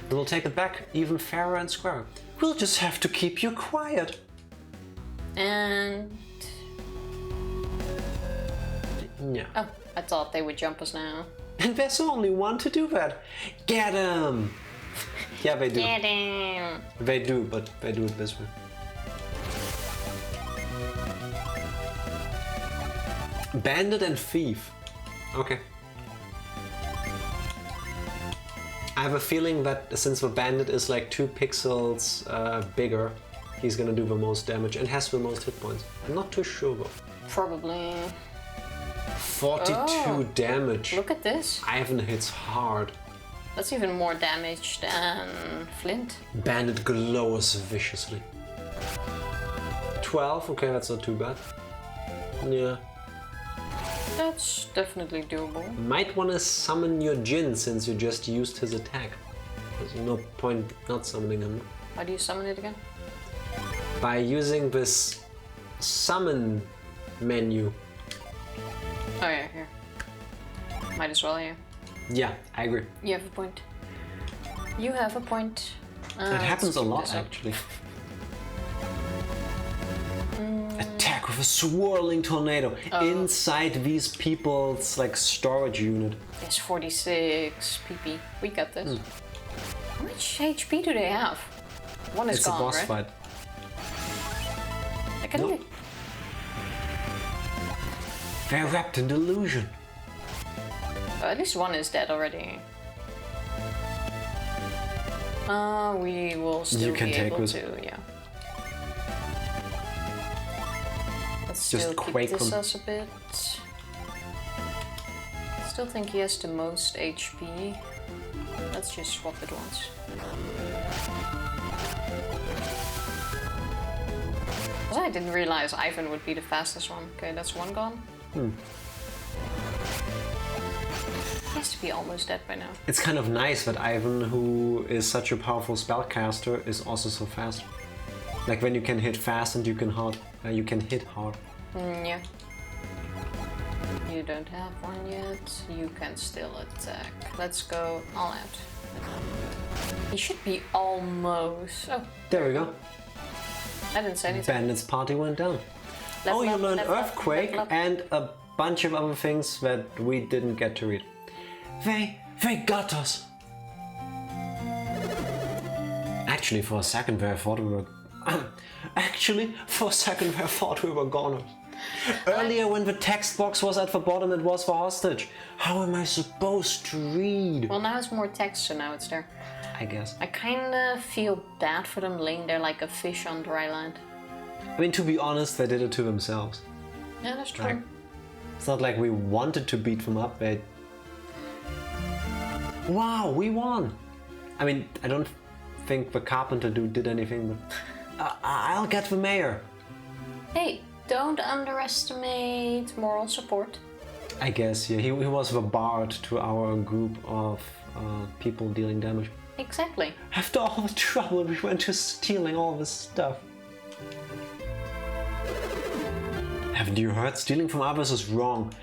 And we'll take it back even fairer and square. We'll just have to keep you quiet. And... Yeah. Oh, I thought they would jump us now. And there's only one to do that. Get him! Yeah, they do. Get him! They do, but they do it this way. Bandit and thief. Okay. I have a feeling that since the bandit is like 2 pixels bigger, he's gonna do the most damage and has the most hit points. I'm not too sure though. Probably. 42 damage. Look at this. Ivan hits hard. That's even more damage than Flint. Bandit glows viciously. 12, okay, that's not too bad. Yeah. That's definitely doable. Might want to summon your Djinn since you just used his attack. There's no point not summoning him. How do you summon it again? By using this summon menu. Oh yeah, here. Might as well, yeah. Yeah, I agree. You have a point. You have a point. That happens a lot, actually. Attack with a swirling tornado inside these people's like storage unit. Yes, 46 PP. We got this. How much HP do they have? One is gone, It's a boss fight. I can Nope. They're wrapped in delusion. At least one is dead already. We will still can be take able this. to, yeah. Let's Just still keep quake this them. us a bit. Still think he has the most HP. Let's just swap it once. I didn't realize Ivan would be the fastest one. Okay, that's one gone. He has to be almost dead by now. It's kind of nice that Ivan, who is such a powerful spellcaster, is also so fast. Like when you can hit fast and you can hit hard. Yeah. You don't have one yet. You can still attack. Let's go all out. He should be almost. Oh, There we go. I didn't say anything. Bandit's party went down. Level You up, learned level up, Earthquake level up. and a bunch of other things that we didn't get to read. They got us. Actually, for a second there, I thought we were. Goners. Earlier, when the text box was at the bottom, it was for hostage. How am I supposed to read? Well, now it's more text, so now it's there. I guess. I kinda feel bad for them laying there like a fish on dry land. I mean, to be honest, they did it to themselves. Yeah, that's true. Like, it's not like we wanted to beat them up. Wow, we won! I mean, I don't think the carpenter dude did anything, but I'll get the mayor. Hey, don't underestimate moral support. I guess, yeah, he was the bard to our group of people dealing damage. Exactly. After all the trouble we went to stealing all this stuff. Haven't you heard? Stealing from others is wrong.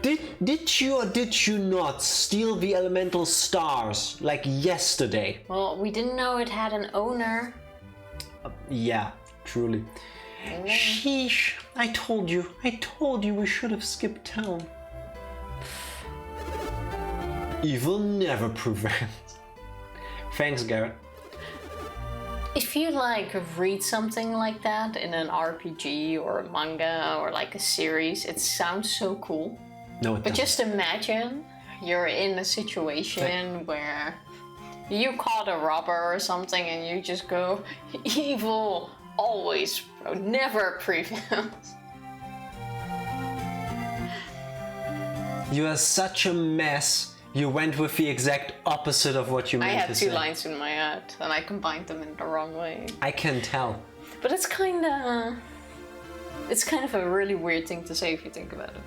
Did you or did you not steal the elemental stars like yesterday? Well, we didn't know it had an owner. Yeah, truly. Sheesh, I told you we should have skipped town. Evil never prevails. Thanks, Garrett. If you like read something like that in an RPG or a manga or like a series, it sounds so cool. No, it But doesn't. just imagine you're in a situation where you caught a robber or something and you just go, evil always, never prevails. You are such a mess. You went with the exact opposite of what you I meant had to two say. lines in my head and I combined them in the wrong way. I can tell. But it's kind of a really weird thing to say if you think about it.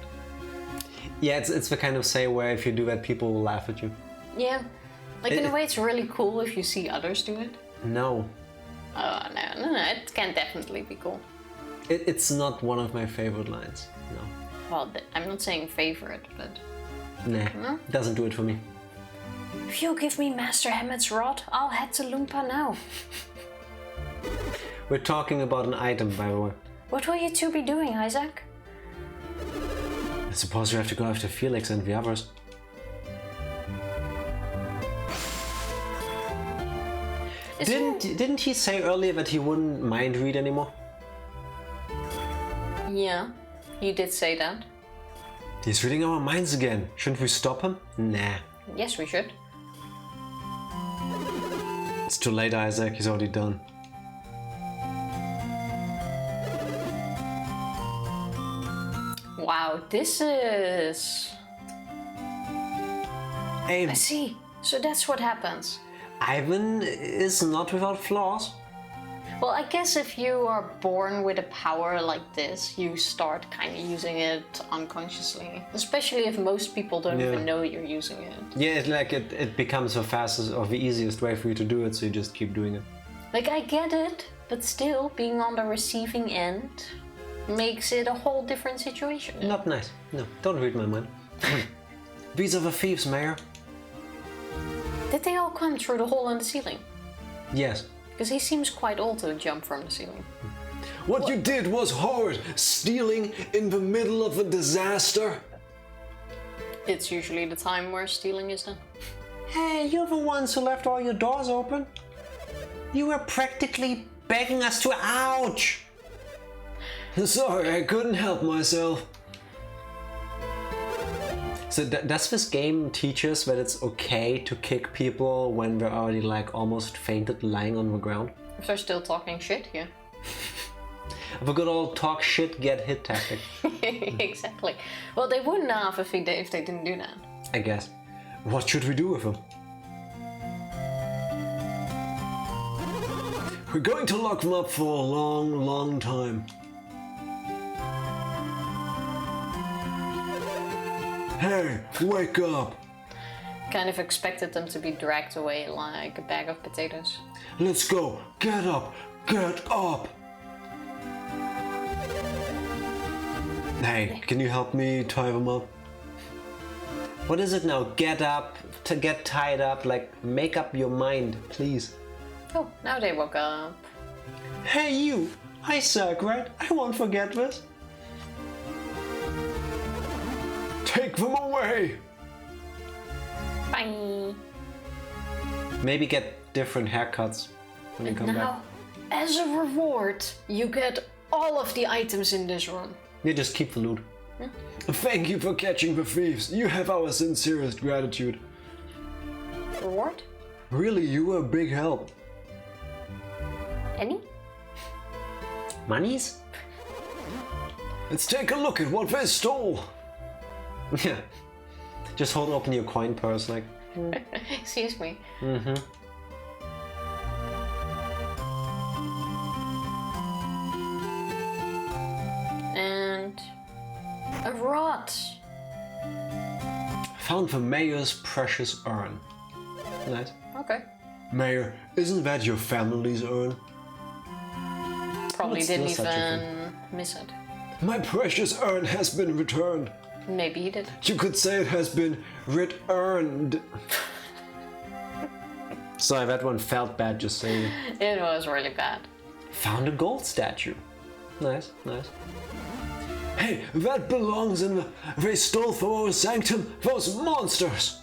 Yeah, it's the kind of say where if you do that, people will laugh at you. Yeah. Like in a way it's really cool if you see others do it. No. Oh, no, it can definitely be cool. It's not one of my favorite lines. No. Well, I'm not saying favorite, but... Nah, No? doesn't do it for me. If you give me Master Hammet's rod, I'll head to Loompa now. We're talking about an item, by the way. What will you two be doing, Isaac? I suppose you have to go after Felix and the others. Didn't he say earlier that he wouldn't mind read anymore? Yeah, you did say that. He's reading our minds again. Shouldn't we stop him? Nah. Yes, we should. It's too late, Isaac. He's already done. Wow, this is... Hey, I see. So that's what happens. Ivan is not without flaws. Well, I guess if you are born with a power like this, you start kind of using it unconsciously. Especially if most people don't even know you're using it. Yeah, it becomes the fastest or the easiest way for you to do it, so you just keep doing it. Like, I get it, but still, being on the receiving end makes it a whole different situation. Not nice. No, don't read my mind. These are the thieves, Mayor. Did they all come through the hole in the ceiling? Yes. Because he seems quite old to jump from the ceiling. What you did was horrid. Stealing in the middle of a disaster. It's usually the time where stealing is done. Hey, you're the ones who left all your doors open. You were practically begging us to ouch! Sorry, I couldn't help myself. So does this game teach us that it's okay to kick people when they're already like almost fainted lying on the ground? If they're still talking shit, yeah. The good old talk shit, get hit tactic. Exactly. Well, they wouldn't have if they didn't do that. I guess. What should we do with them? We're going to lock them up for a long, long time. Hey, wake up! Kind of expected them to be dragged away like a bag of potatoes. Let's go! Get up! Get up! Hey, Can you help me tie them up? what is it now? Get up, to get tied up, like make up your mind, please. Oh, now they woke up. Hey you! I suck, right? I won't forget this. Take them away! Bye. Maybe get different haircuts when you come back. Now, as a reward, you get all of the items in this room. You just keep the loot. Thank you for catching the thieves. You have our sincerest gratitude. Reward? Really, you were a big help. Any? Monies? Let's take a look at what they stole. Yeah. Just hold open your coin purse, like. Excuse me. And a rod. Found the mayor's precious urn. Nice. Okay. Mayor, isn't that your family's urn? Probably It's didn't still such a even miss it. My precious urn has been returned. Maybe he did. You could say it has been returned. Sorry, that one felt bad just saying. It was really bad. Found a gold statue. Nice, nice. Hey, that belongs in the... They stole from our sanctum, those monsters!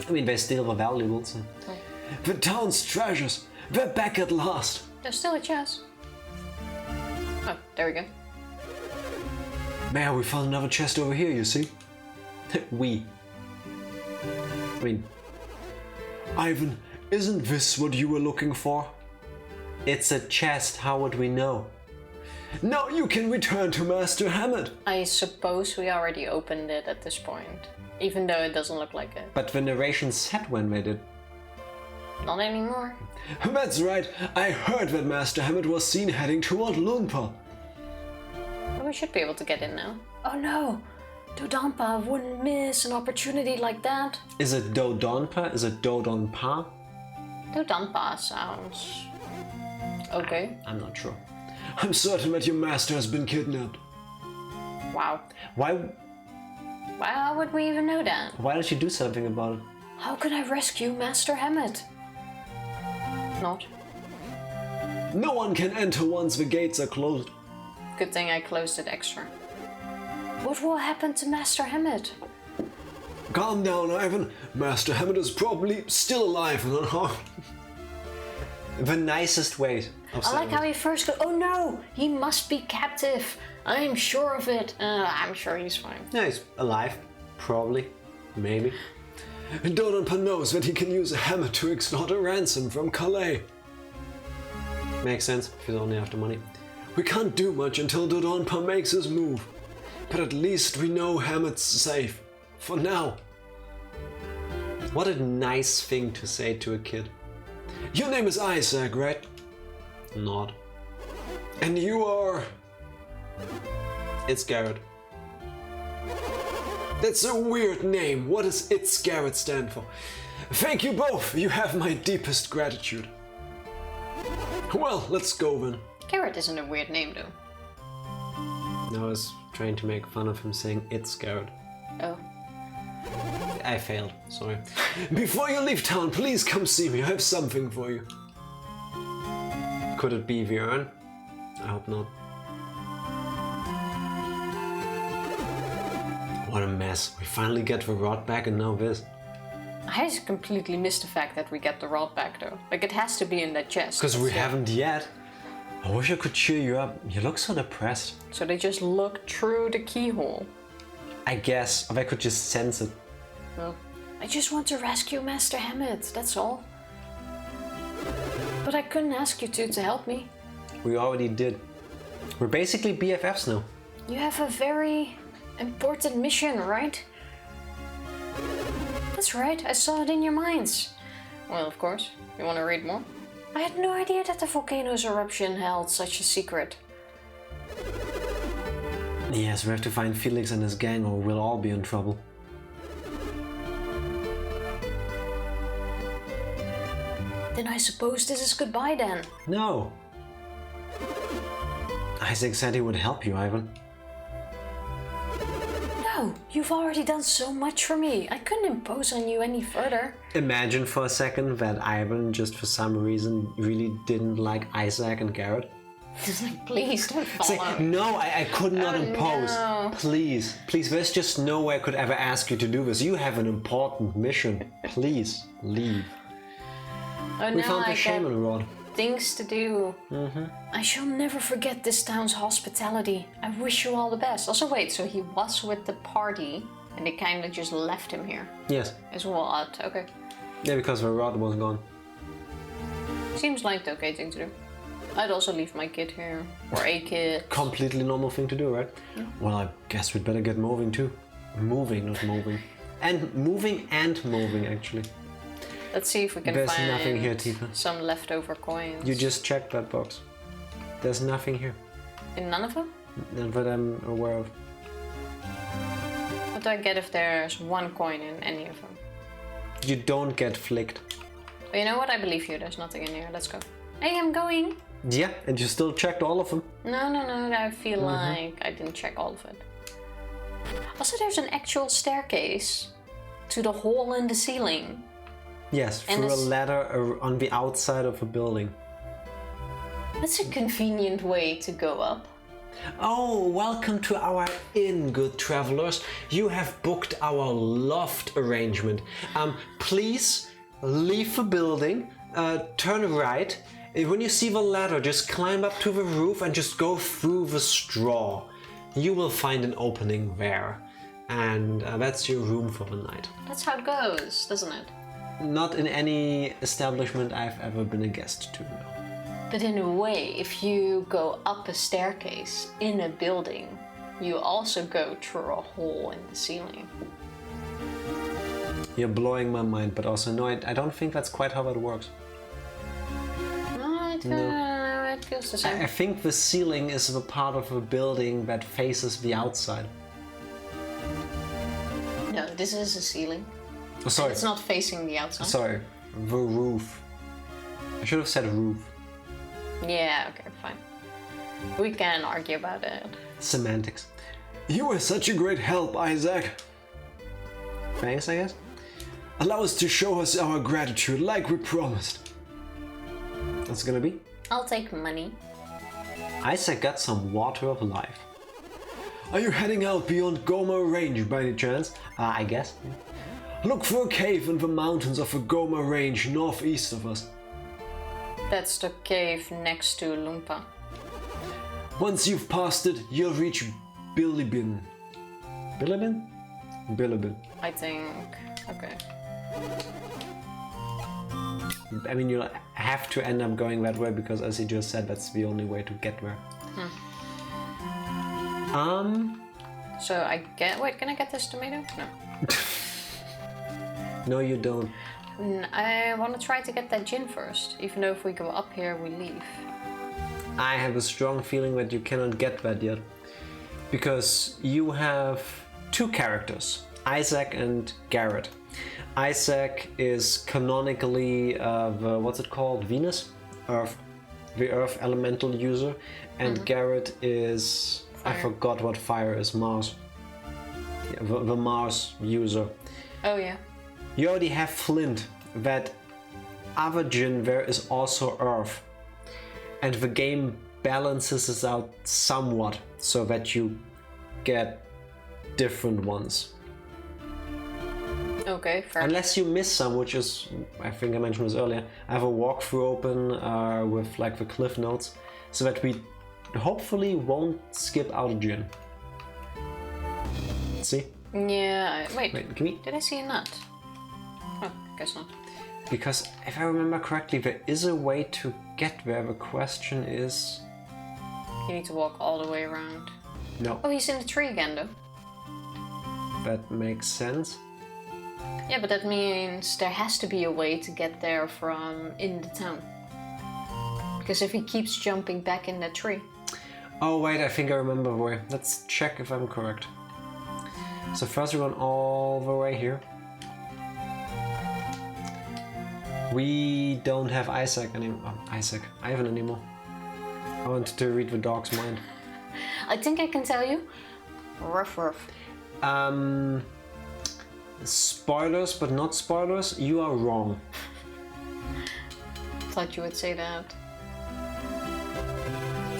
I mean, they steal the valuables. The town's treasures, they're back at last. There's still a chest. Oh, there we go. Mayor, we found another chest over here, you see? I mean, Ivan, isn't this what you were looking for? it's a chest, how would we know? Now you can return to Master Hammett. I suppose we already opened it at this point. Even though it doesn't look like it. But the narration said when they did. Not anymore. That's right, I heard that Master Hammett was seen heading toward Lunpa. Well, we should be able to get in now. Oh no! Dodonpa wouldn't miss an opportunity like that. Is it Dodonpa? Is it Dodonpa? Dodonpa sounds... okay. I'm not sure. I'm certain that your master has been kidnapped. Wow. Why How would we even know that? don't you do something about it? How could I rescue Master Hammett? Not. No one can enter once the gates are closed. Good thing I closed it extra. What will happen to Master Hammett? Calm down, Ivan. Master Hammett is probably still alive and unharmed. The nicest way of I like saying how it. he first goes, oh no, he must be captive. I'm sure of it. I'm sure he's fine. Yeah, he's alive. Probably. Maybe. Dodonpa knows that he can use a hammer to extort a ransom from Calais. Makes sense if he's only after money. We can't do much until Dodonpa makes his move. But at least we know Hammett's safe. For now. What a nice thing to say to a kid. Your name is Isaac, right? Not. And you are... It's Garrett. That's a weird name. What does It's Garrett stand for? Thank you both. You have my deepest gratitude. Well, let's go then. Garrett isn't a weird name though. I was trying to make fun of him saying it's Garrett. Oh. I failed, sorry. Before you leave town, please come see me. I have something for you. Could it be Björn? I hope not. What a mess. We finally get the rod back and now this. I just completely missed the fact that we get the rod back though. Like it has to be in that chest. Because we haven't yet. I wish I could cheer you up. You look so depressed. So they just look through the keyhole. I guess. If I could just sense it. Well, I just want to rescue Master Hammett, that's all. But I couldn't ask you two to help me. We already did. We're basically BFFs now. You have a very important mission, right? That's right, I saw it in your minds. Well, of course. You want to read more? I had no idea that the volcano's eruption held such a secret. Yes, we have to find Felix and his gang or we'll all be in trouble. Then I suppose this is goodbye then. No. Isaac said he would help you, Ivan. No, you've already done so much for me. I couldn't impose on you any further. Imagine for a second that Ivan, just for some reason, really didn't like Isaac and Garrett. It's like, please don't follow. Say, no, I could not impose. No. Please, there's just no way I could ever ask you to do this. You have an important mission. Please, leave. Oh, We now found the I shaman get rod. things to do. I shall never forget this town's hospitality. I wish you all the best. Also, wait, so he was with the party and they kind of just left him here. Yes. It's what? Okay. Yeah, because the rod was gone. Seems like the okay thing to do. I'd also leave my kid here. Or a kid. Completely normal thing to do, right? Yeah. Well, I guess we'd better get moving too. Moving, not moving. And moving, actually. Let's see if we can There's find nothing here, Tifa. some leftover coins. You just checked that box. There's nothing here. In none of them? Not that I'm aware of. What do I get if there's one coin in any of them? You don't get flicked. Oh, you know what? I believe you. There's nothing in here. Let's go. Hey, I'm going. Yeah, and you still checked all of them. No. I feel like I didn't check all of it. Also, there's an actual staircase to the hole in the ceiling. Yes, And through a this- ladder on the outside of a building. That's a convenient way to go up. Oh, welcome to our inn, good travelers. You have booked our loft arrangement. Please leave the building, turn right. When you see the ladder, just climb up to the roof and just go through the straw. You will find an opening there. And that's your room for the night. That's how it goes, doesn't it? Not in any establishment I've ever been a guest to, no. But in a way, if you go up a staircase in a building, you also go through a hole in the ceiling. You're blowing my mind, but also no, I don't think that's quite how that works. No, it feels the same. I think the ceiling is the part of a building that faces the outside. No, this is a ceiling. Oh, sorry. It's not facing the outside. Sorry, the roof. I should have said roof. Yeah, okay, fine. We can argue about it. Semantics. You were such a great help, Isaac. Thanks, I guess. Allow us to show us our gratitude like we promised. What's it gonna be? I'll take money. Isaac got some water of life. Are you heading out beyond Goma Range by any Chance? I guess. Look for a cave in the mountains of the Goma Range northeast of us. That's the cave next to Lumpa. Once you've passed it, you'll reach Bilibin. Bilibin? Bilibin. I think. Okay. I mean, you'll have to end up going that way because, as you just said, that's the only way to get there. So I get. Wait, can I get this tomato? No. No, you don't. I want to try to get that Djinn first, even though if we go up here, we leave. I have a strong feeling that you cannot get that yet. Because you have two characters, Isaac and Garrett. Isaac is canonically the, what's it called, Venus? Earth. The Earth elemental user. And Garrett is, fire. I forgot what fire is, Mars. Yeah, the Mars user. Oh yeah. You already have Flint, that other Djinn there is also Earth. And the game balances this out somewhat so that you get different ones. Okay, fair. Unless you miss some, which is, I think I mentioned this earlier, I have a walkthrough open with like the cliff notes, so that we hopefully won't skip out a Djinn. See? Yeah, wait, can we? did I see a nut? Oh, guess not. Because if I remember correctly, there is a way to get there. The question is... You need to walk all the way around. No, Oh, he's in the tree again, though. that makes sense. Yeah, but that means there has to be a way to get there from in the town. Because if he keeps jumping back in that tree. Oh wait, I think I remember the way. Let's check if I'm correct. So first we run all the way here. We don't have Isaac anymore. Oh, Isaac, Ivan anymore. I wanted to read the dog's mind. I think I can tell you. Ruff, ruff. Spoilers, but not spoilers. You are wrong. Thought you would say that.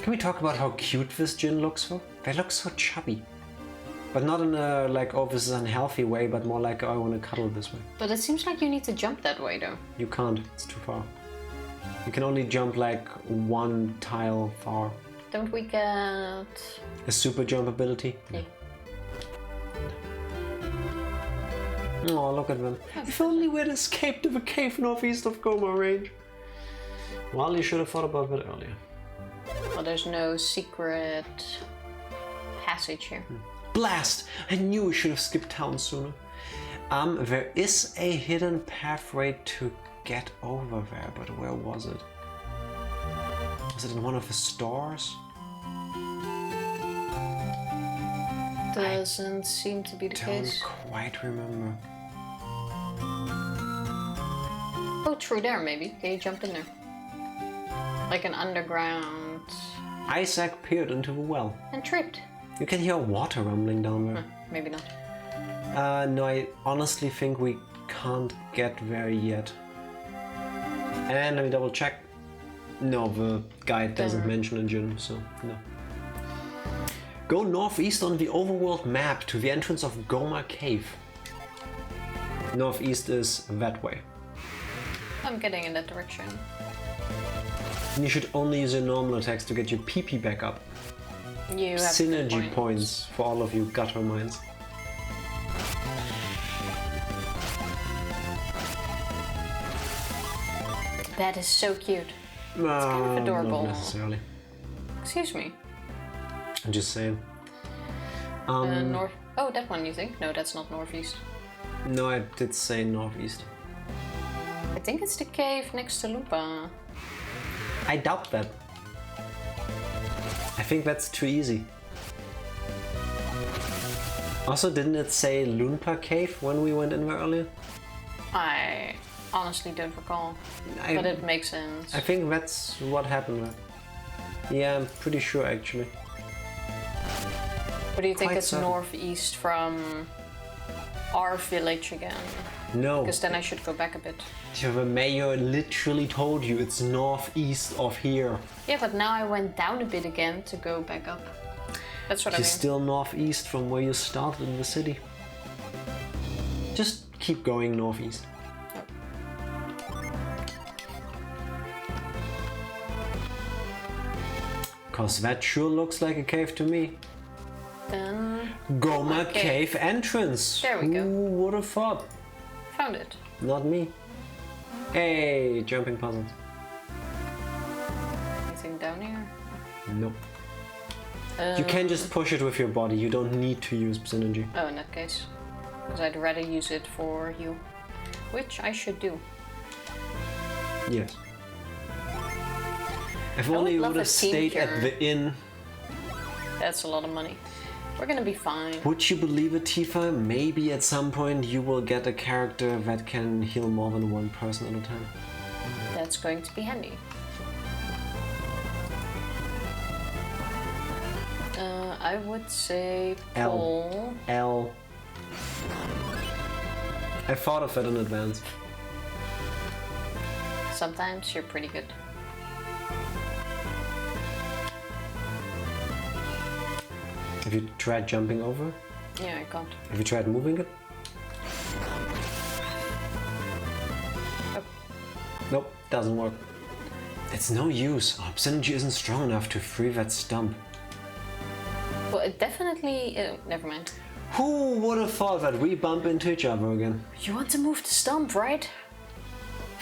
Can we talk about how cute this Djinn looks though? They look so chubby. But not in a like, oh, this is unhealthy way, but more like, oh, I want to cuddle this way. But it seems like you need to jump that way, though. You can't, it's too far. You can only jump like one tile far. Don't we get... A super jump ability? Yeah. Oh, look at them. If only we'd escaped to the cave northeast of Goma range. Well, you should have thought about that earlier. Well, there's no secret passage here. Blast! I knew we should have skipped town sooner. There is a hidden pathway to get over there, but where was it? Was it in one of the stores? Doesn't seem to be the case. Don't quite remember. Oh, through there maybe. Can you jump in there? Like an underground... Isaac peered into the well. And tripped. You can hear water rumbling down there. Maybe not. No, I honestly think we can't get there yet. And let me double check. No, the guide doesn't mention a Djinn, so no. Go northeast on the overworld map to the entrance of Goma Cave. Northeast is that way. I'm getting in that direction. And you should only use your normal attacks to get your PP back up. You have Synergy points for all of you gutter minds. That is so cute. It's kind of adorable. Not necessarily. Excuse me. I'm just saying. North. Oh, that one you think? No, that's not northeast. No, I did say northeast. I think it's the cave next to Lupa. I doubt that. I think that's too easy. Also, didn't it say Lunpa Cave when we went in there earlier? I honestly don't recall, but it makes sense. I think that's what happened there. Yeah, I'm pretty sure actually. But do you think Quite it's certain. northeast from our village again? No. Because then I should go back a bit. The mayor literally told you it's northeast of here. Yeah, but now I went down a bit again to go back up. That's what I You're mean. still northeast from where you started in the city. Just keep going northeast. Cause that sure looks like a cave to me. Then Goma Cave entrance. There we go. Who would have thought? found it. Not me. Hey, jumping puzzles. Anything down here? Nope. You can just push it with your body. You don't need to use synergy. Oh, in that case. Because I'd rather use it for heal. which I should do. Yes. If I only you would love would have a team stayed cure. at the inn. That's a lot of money. We're gonna be fine. Would you believe it, Tifa? Maybe at some point you will get a character that can heal more than one person at a time. That's going to be handy. I would say Paul. L. I thought of it in advance. Sometimes you're pretty good. Have you tried jumping over? Yeah, I can't. Have you tried moving it? Oh. Nope, doesn't work. It's no use. Our synergy isn't strong enough to free that stump. Well, it definitely... never mind. Who would have thought that we bump into each other again? You want to move the stump, right?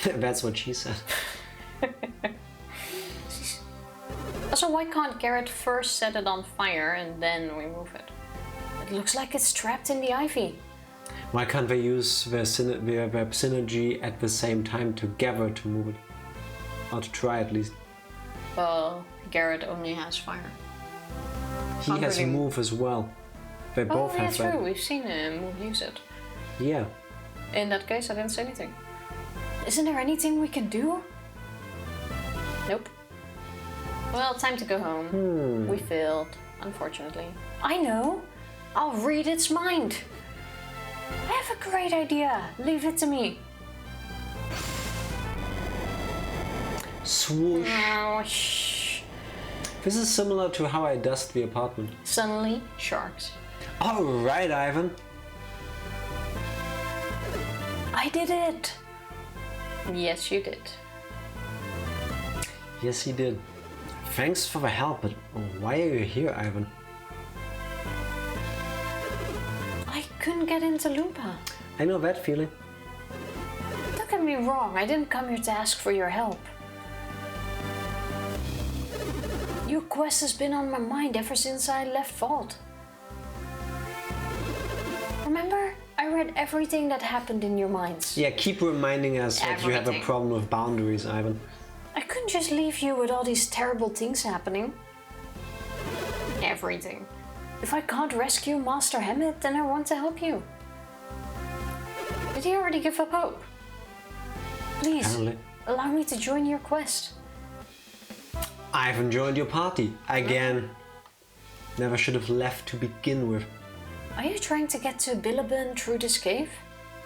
That's what she said. Also, why can't Garrett first set it on fire and then we move it? It looks like it's trapped in the ivy. Why can't they use their synergy at the same time together to move it? Or to try at least. Well, Garrett only has fire. He Can't has really- move as well. They both Oh, yeah, have that. true. We've seen him use it. Yeah. In that case, I didn't say anything. Isn't there anything we can do? Nope. Well, time to go home. We failed, unfortunately. I know! I'll read its mind! I have a great idea! Leave it to me! Swoosh. Oh, shh. This is similar to how I dust the apartment. Suddenly, sharks. Alright, Ivan. I did it! Yes, you did. Yes, he did. Thanks for the help, but why are you here, Ivan? I couldn't get into Lupa. I know that feeling. Don't get me wrong, I didn't come here to ask for your help. Your quest has been on my mind ever since I left Vault. Remember? I read everything that happened in your minds. Yeah, keep reminding us that you have a Everything. problem with boundaries, Ivan. I couldn't just leave you with all these terrible things happening. Everything. If I can't rescue Master Hammett, then I want to help you. Did he already give up hope? Please, Apparently. allow me to join your quest. Ivan joined your party. Again. Never should have left to begin with. Are you trying to get to Bilibin through this cave?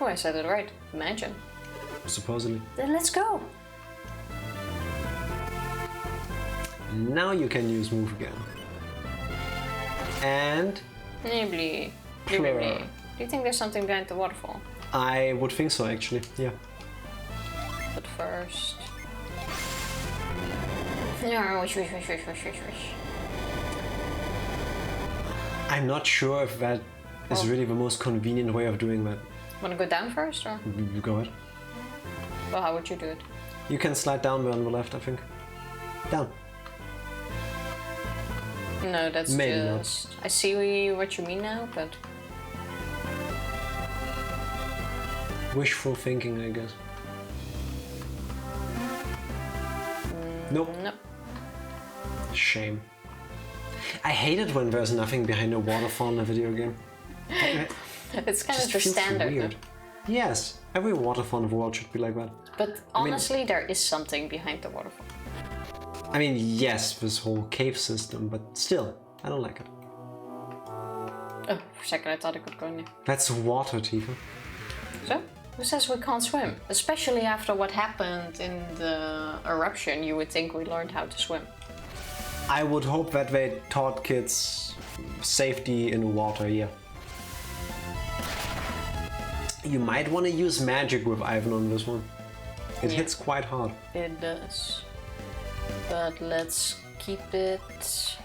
Oh, I said it right. Imagine. Supposedly. Then let's go. Now you can use move again. And Nibbly. Plur. Nibbly. Do you think there's something behind the waterfall? I would think so, actually. Yeah. But first... No, wish, wish, wish, wish, wish, wish, wish. I'm not sure if that is really the most convenient way of doing that. Wanna go down first, or? You go ahead. Well, how would you do it? You can slide down there on the left, I think. Down. No, that's Maybe not. just... I see what you mean now, but... Wishful thinking, I guess. Nope. Nope. Shame. I hate it when there's nothing behind a waterfall in a video game. It's kind Just of the feels standard. weird. No? Yes, every waterfall in the world should be like that. But honestly, there is something behind the waterfall. I mean, yes, this whole cave system, but still, I don't like it. Oh, for a second I thought I could go in there. That's water, Tifa. So? Who says we can't swim? Especially after what happened in the eruption, you would think we learned how to swim. I would hope that they taught kids safety in water, yeah. You might want to use magic with Ivan on this one. It hits quite hard. It does. But let's keep it...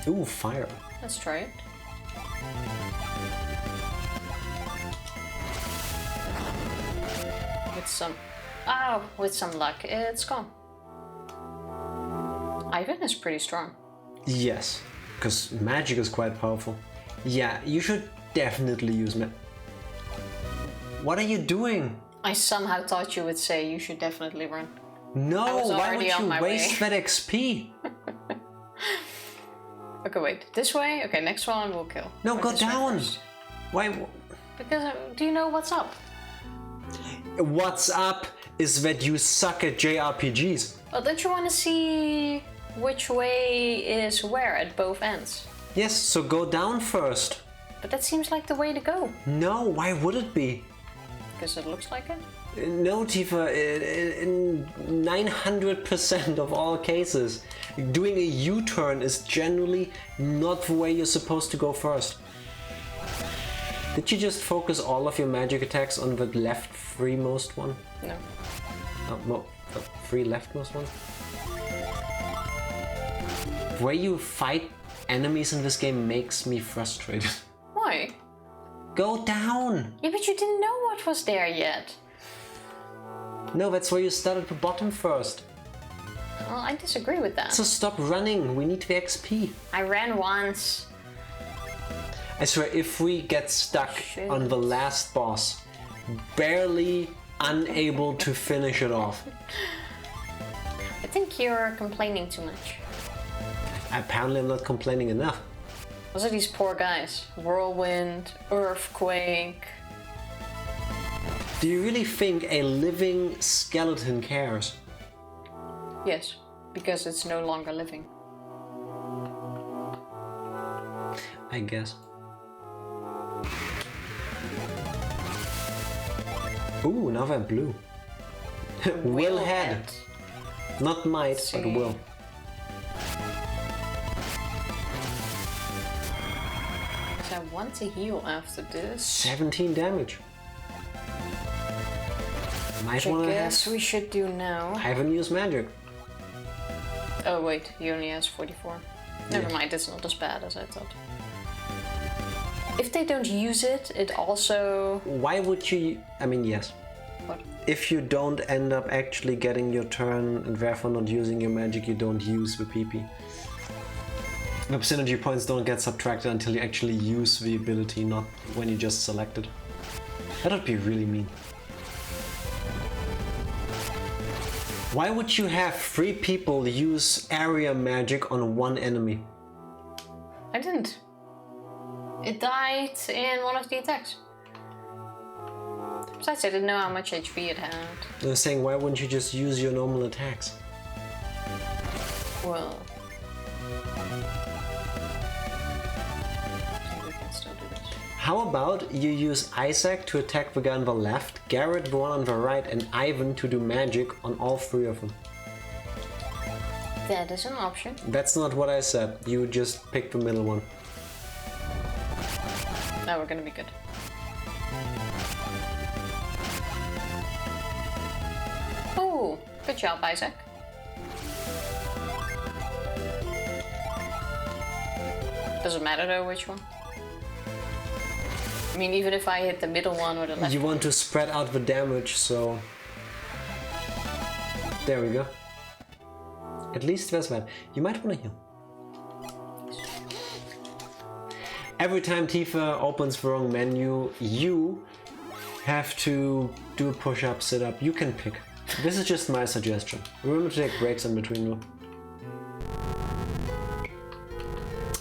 Ooh, fire. Let's try it. With some... Oh, with some luck, it's gone. Ivan is pretty strong. Yes, because magic is quite powerful. Yeah, you should definitely use What are you doing? I somehow thought you would say you should definitely run. No, was why would already on you my waste way. that XP? Okay, wait. This way? Okay, next one we'll kill. No, Or go this way down. first. Why? Because, do you know what's up? What's up is that you suck at JRPGs. Well, don't you want to see which way is where at both ends? Yes, so go down first. But that seems like the way to go. No, why would it be? Because it looks like it. No, Tifa, in 900% of all cases, doing a U-turn is generally not the way you're supposed to go first. Did you just focus all of your magic attacks on the left freemost one? No. No, the free leftmost one? The way you fight enemies in this game makes me frustrated. Why? Go down! Yeah, but you didn't know what was there yet. No, that's where you start at the bottom first. Well, I disagree with that. So stop running, we need the XP. I ran once. I swear, if we get stuck Shit. on the last boss, barely unable to finish it off. I think you're complaining too much. Apparently I'm not complaining enough. Those are these poor guys. Whirlwind, earthquake. Do you really think a living skeleton cares? Yes, because it's no longer living. I guess. Ooh, now they're blue. Will head. Not might, but See. will. Because I want to heal after this. 17 damage. Might Which I wanna guess we should do now. I haven't used magic. Oh wait, he only has 44. Never Yeah. mind, it's not as bad as I thought. If they don't use it, it also... Why would you... I mean, yes. What? If you don't end up actually getting your turn and therefore not using your magic, you don't use the PP. The synergy points don't get subtracted until you actually use the ability, not when you just select it. That would be really mean. Why would you have 3 people use area magic on one enemy? I didn't. It died in one of the attacks. Besides, I didn't know how much HP it had. I was saying, why wouldn't you just use your normal attacks? Well... I think we can still do this. How about you use Isaac to attack the guy on the left, Garrett the one on the right, and Ivan to do magic on all 3 of them? That is an option. That's not what I said. You just picked the middle one. Now we're gonna be good. Oh, good job, Isaac. Doesn't matter though which one. I mean, even if I hit the middle one or the left You want to spread out the damage, so... There we go. At least there's that. You might want to heal. Every time Tifa opens the wrong menu, you have to do a push-up, sit-up. You can pick. This is just my suggestion. Remember to take breaks in between though.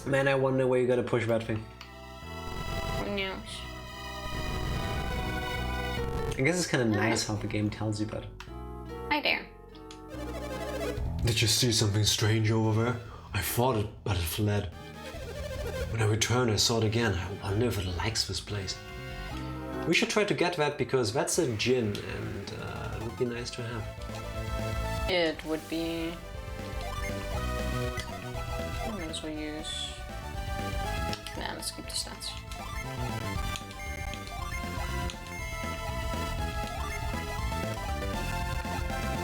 Man, I wonder where you gotta push that thing. Who knows? I guess it's kind of nice how the game tells you that. Hi there. Did you see something strange over there? I fought it, but it fled. When I returned, I saw it again. I wonder if it likes this place. We should try to get that because that's a Djinn and it would be nice to have. It would be... I might as well use... Nah, let's keep the stats.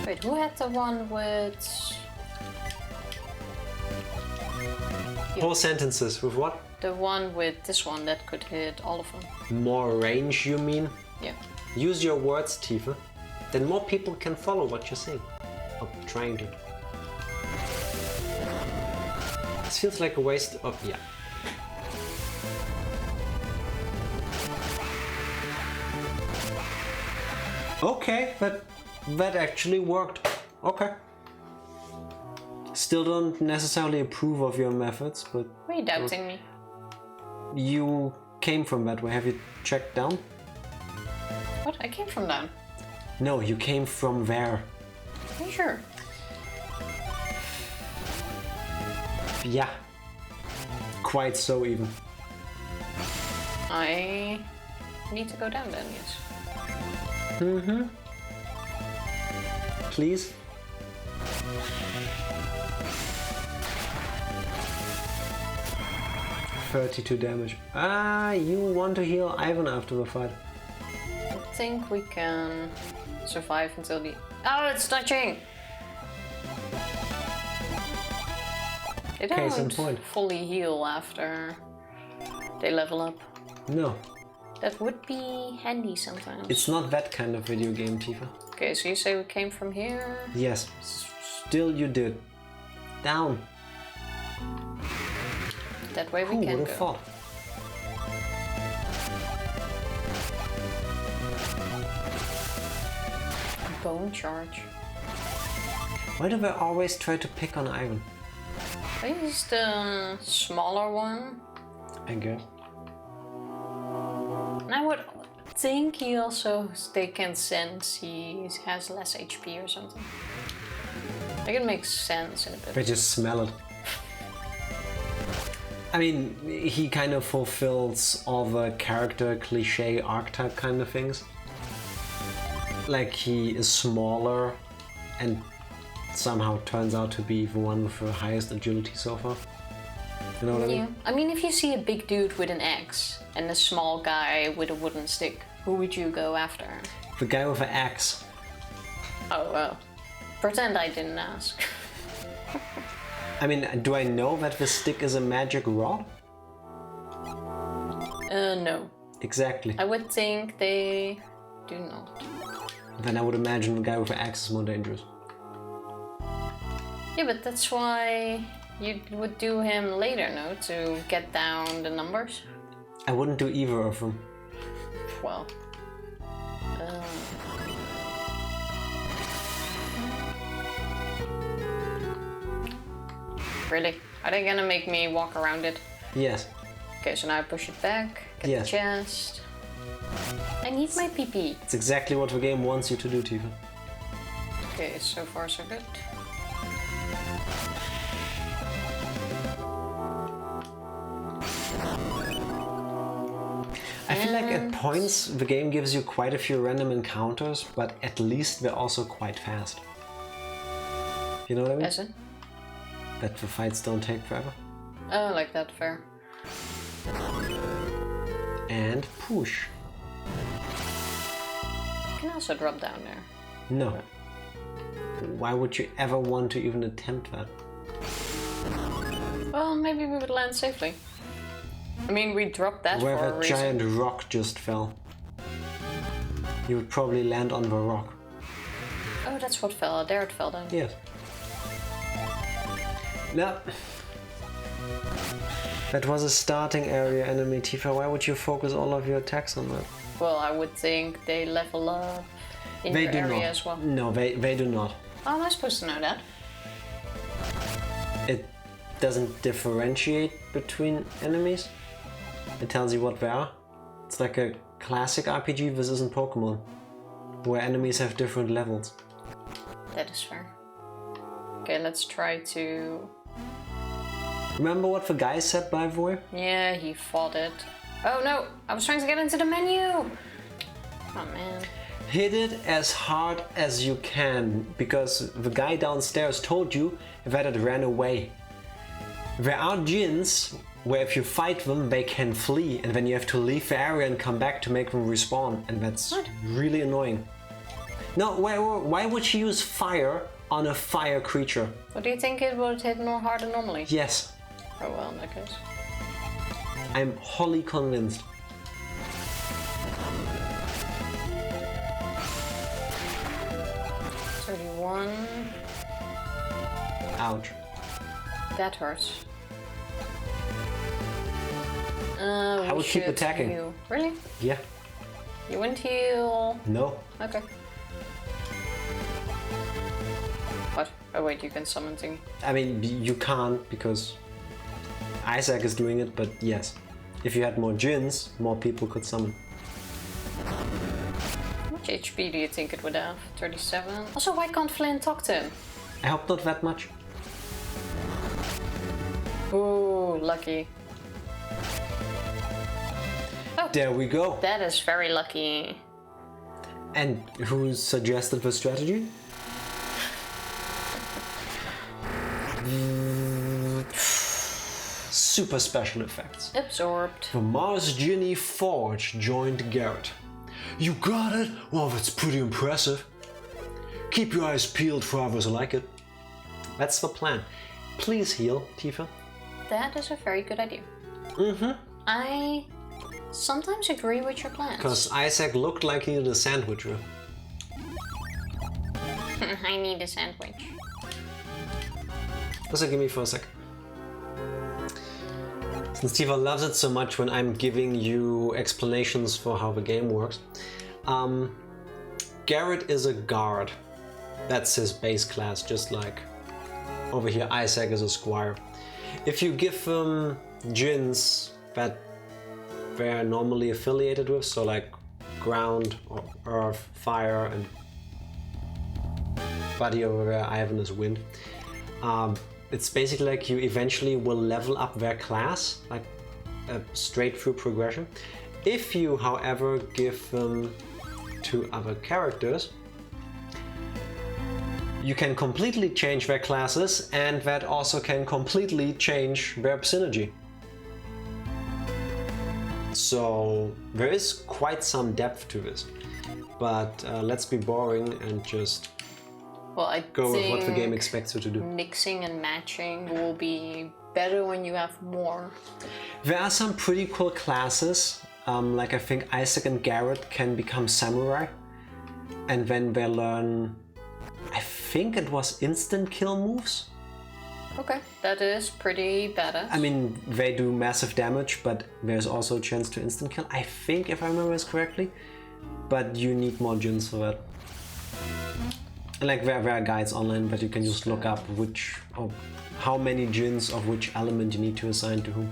Wait, who had the one with... Whole sentences with what? The one with this one that could hit all of them. More range, you mean? Yeah. Use your words, Tifa. Then more people can follow what you're saying. Or trying to. This feels like a waste of... yeah. Okay, that actually worked. Okay. Still don't necessarily approve of your methods, but... Were you doubting me? You came from that way. Have you checked down? What? I came from down. No, you came from there. Are you sure? Yeah. Quite so even. I need to go down then, yes. Mm-hmm. Please? $32 damage. Ah, you want to heal Ivan after the fight. I think we can survive until the... Oh, it's touching! They Case in don't point. fully heal after they level up. No. That would be handy sometimes. It's not that kind of video game, Tifa. Okay, so you say we came from here? Yes. Still you did. Down. That way we Who can would go. have thought? Bone charge. Why do they always try to pick on Ivan? He's the smaller one. I guess. And I would think he also, they can sense he has less HP or something. Like it makes sense in a bit. They just smell it. I mean, he kind of fulfills all the character cliche archetype kind of things. Like he is smaller and somehow turns out to be the one with the highest agility so far. You know what I mean? I mean, if you see a big dude with an axe and a small guy with a wooden stick, who would you go after? The guy with an axe. Oh, well. Pretend I didn't ask. I mean, do I know that the stick is a magic rod? No. Exactly. I would think they do not. Then I would imagine the guy with the axe is more dangerous. Yeah, but that's why you would do him later, no? To get down the numbers? I wouldn't do either of them. Well. Really? Are they gonna make me walk around it? Yes. Okay, so now I push it back, get Yes. the chest. I need my PP. It's exactly what the game wants you to do, Tifa. Okay, so far so good. I feel like at points the game gives you quite a few random encounters, but at least they're also quite fast. You know what I mean? As in? That the fights don't take forever. Oh, like that, fair. And push. You can also drop down there. No. Why would you ever want to even attempt that? Well, maybe we would land safely. I mean, we dropped that Where for a that reason. giant rock just fell. You would probably land on the rock. Oh, that's what fell. There it fell down. Yes. No. That was a starting area enemy, Tifa. Why would you focus all of your attacks on that? Well, I would think they level up in They your do area not. as well. No, they do not. How am I supposed to know that? It doesn't differentiate between enemies. It tells you what they are. It's like a classic RPG. This isn't Pokemon, where enemies have different levels. That is fair. Okay, let's try to... Remember what the guy said, by the way? Yeah, he fought it. Oh no! I was trying to get into the menu! Oh man. Hit it as hard as you can, because the guy downstairs told you that it ran away. There are Djinns where if you fight them, they can flee, and then you have to leave the area and come back to make them respawn, and that's really annoying. No, why would you use fire on a fire creature? What do you think it would hit more harder normally? Yes, Oh well, in that case. I'm wholly convinced. Ouch. That hurts. I would keep attacking. Heal. Really? Yeah. You wouldn't heal? No. Okay. Oh wait, you can summon thing. I mean, you can't because Isaac is doing it, but yes. If you had more Djinns, more people could summon. How much HP do you think it would have? 37? Also, why can't Flynn talk to him? I hope not that much. Ooh, lucky. Oh, There we go. that is very lucky. And who suggested the strategy? Super special effects. Absorbed. The Mars Djinni Forge joined Garrett. You got it? Well, that's pretty impressive. Keep your eyes peeled for others like it. That's the plan. Please heal, Tifa. That is a very good idea. Mm-hmm. I sometimes agree with your plans. Because Isaac looked like he needed a sandwich. Right? I need a sandwich. Also, give me for a sec. Since Tifa loves it so much when I'm giving you explanations for how the game works. Garrett is a guard. That's his base class, just like over here Isaac is a squire. If you give them Djinns that they're normally affiliated with, so like ground or earth, fire, and buddy over there, Ivan is wind. It's basically like you eventually will level up their class, like a straight through progression. If you, however, give them to other characters, you can completely change their classes, and that also can completely change their synergy. So there is quite some depth to this, but let's be boring and just Well, I go with think what the game expects you to do. mixing and matching will be better when you have more. There are some pretty cool classes, like I think Isaac and Garrett can become samurai, and then they learn, I think it was instant kill moves. Okay, that is pretty badass. I mean, they do massive damage, but there's also a chance to instant kill, I think, if I remember this correctly. But you need more Djinns for that. Like there are guides online, but you can just look up which or how many Djinns of which element you need to assign to whom.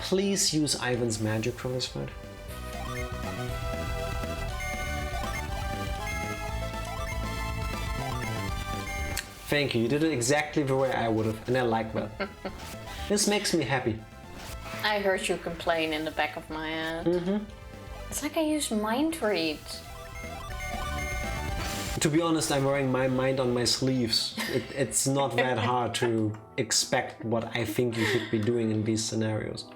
Please use Ivan's magic for this fight. Thank you, you did it exactly the way I would have, and I like that. This makes me happy. I heard you complain in the back of my head. Mm-hmm. It's like I use mind read. To be honest, I'm wearing my mind on my sleeves. It's not that hard to expect what I think you should be doing in these scenarios.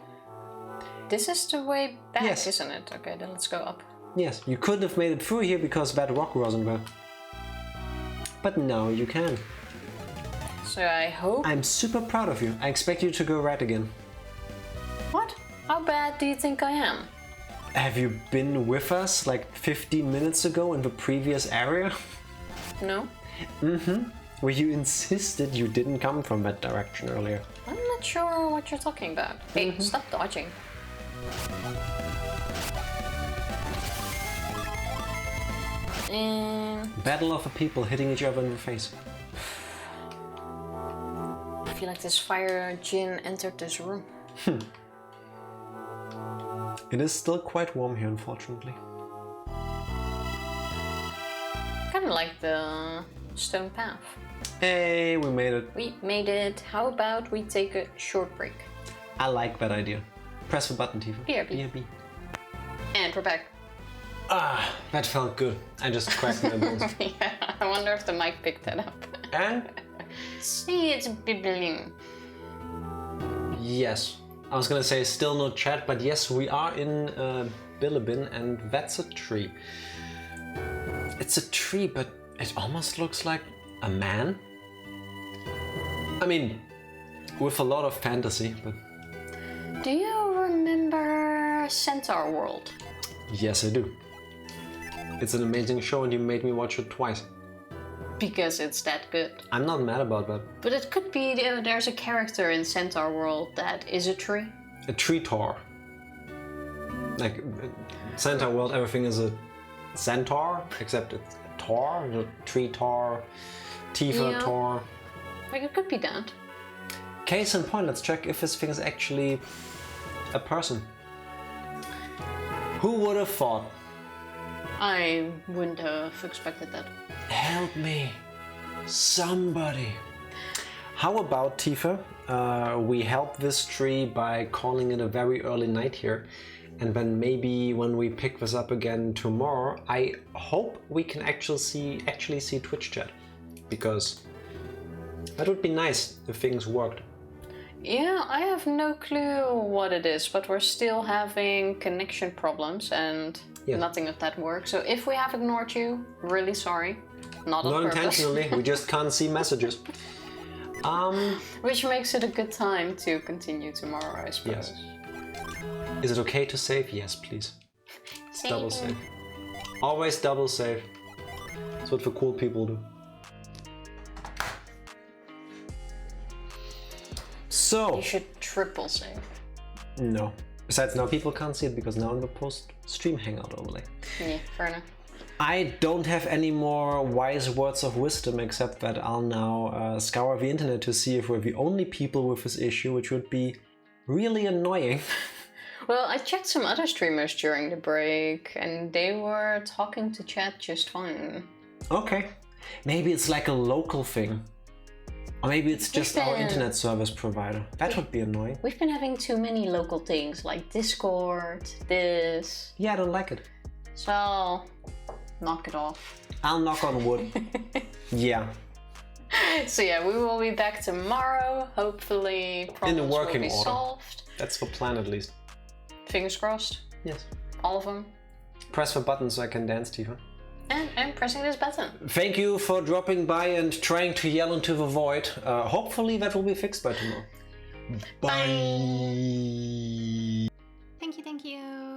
This is the way back, Yes. isn't it? Okay, then let's go up. Yes, you couldn't have made it through here because that rock wasn't there. But now you can. So I hope... I'm super proud of you. I expect you to go right again. What? How bad do you think I am? Have you been with us like 15 minutes ago in the previous area? No? Mm-hmm. Where you insisted you didn't come from that direction earlier. I'm not sure what you're talking about. Hey, stop dodging. And... Battle of the people hitting each other in the face. I feel like this fire Djinn entered this room. It is still quite warm here, unfortunately. Kind of like the stone path. Hey, we made it. We made it. How about we take a short break? I like that idea. Press the button, Tifa. BRB. BRB. And we're back. Ah, that felt good. I just cracked my bones. Yeah, I wonder if the mic picked that up. And? See, it's bibbling. Yes. I was gonna say still no chat, but yes, we are in Bilibin, and that's a tree. It's a tree, but it almost looks like a man. I mean, with a lot of fantasy, but... Do you remember Centaur World? Yes, I do. It's an amazing show, and you made me watch it twice. Because it's that good. I'm not mad about that. But it could be there's a character in Centaur World that is a tree. A tree tor. Like, Centaur World, everything is a centaur, except it's a tor, a tree tor, Tifa, Yeah. Tor. Like, it could be that. Case in point, let's check if this thing is actually a person. Who would have thought? I wouldn't have expected that. Help me. Somebody. How about, Tifa? We help this tree by calling it a very early night here. And then maybe when we pick this up again tomorrow, I hope we can actually see Twitch chat. Because that would be nice if things worked. Yeah, I have no clue what it is, but we're still having connection problems and Yes. nothing of that works. So if we have ignored you, really sorry. Not on Not purpose. intentionally, we just can't see messages. Which makes it a good time to continue tomorrow, I suppose. Yes. Is it okay to save? Yes, please. Double save. Always double save. That's what the cool people do. So. You should triple save. No. Besides, now people can't see it because now in the post-stream Hangout overlay. Yeah, fair enough. I don't have any more wise words of wisdom except that I'll now scour the internet to see if we're the only people with this issue, which would be really annoying. Well, I checked some other streamers during the break and they were talking to chat just fine. Okay. Maybe it's like a local thing. Or maybe it's just our internet service provider. That would be annoying. We've been having too many local things like Discord, this. Yeah, I don't like it. So, knock it off. I'll knock on wood. Yeah. So yeah, we will be back tomorrow. Hopefully problems In a working will be order. solved. That's the plan at least. Fingers crossed. Yes. All of them. Press the button so I can dance, Tifa. And I'm pressing this button. Thank you for dropping by and trying to yell into the void. Hopefully that will be fixed by tomorrow. Bye. Thank you, thank you.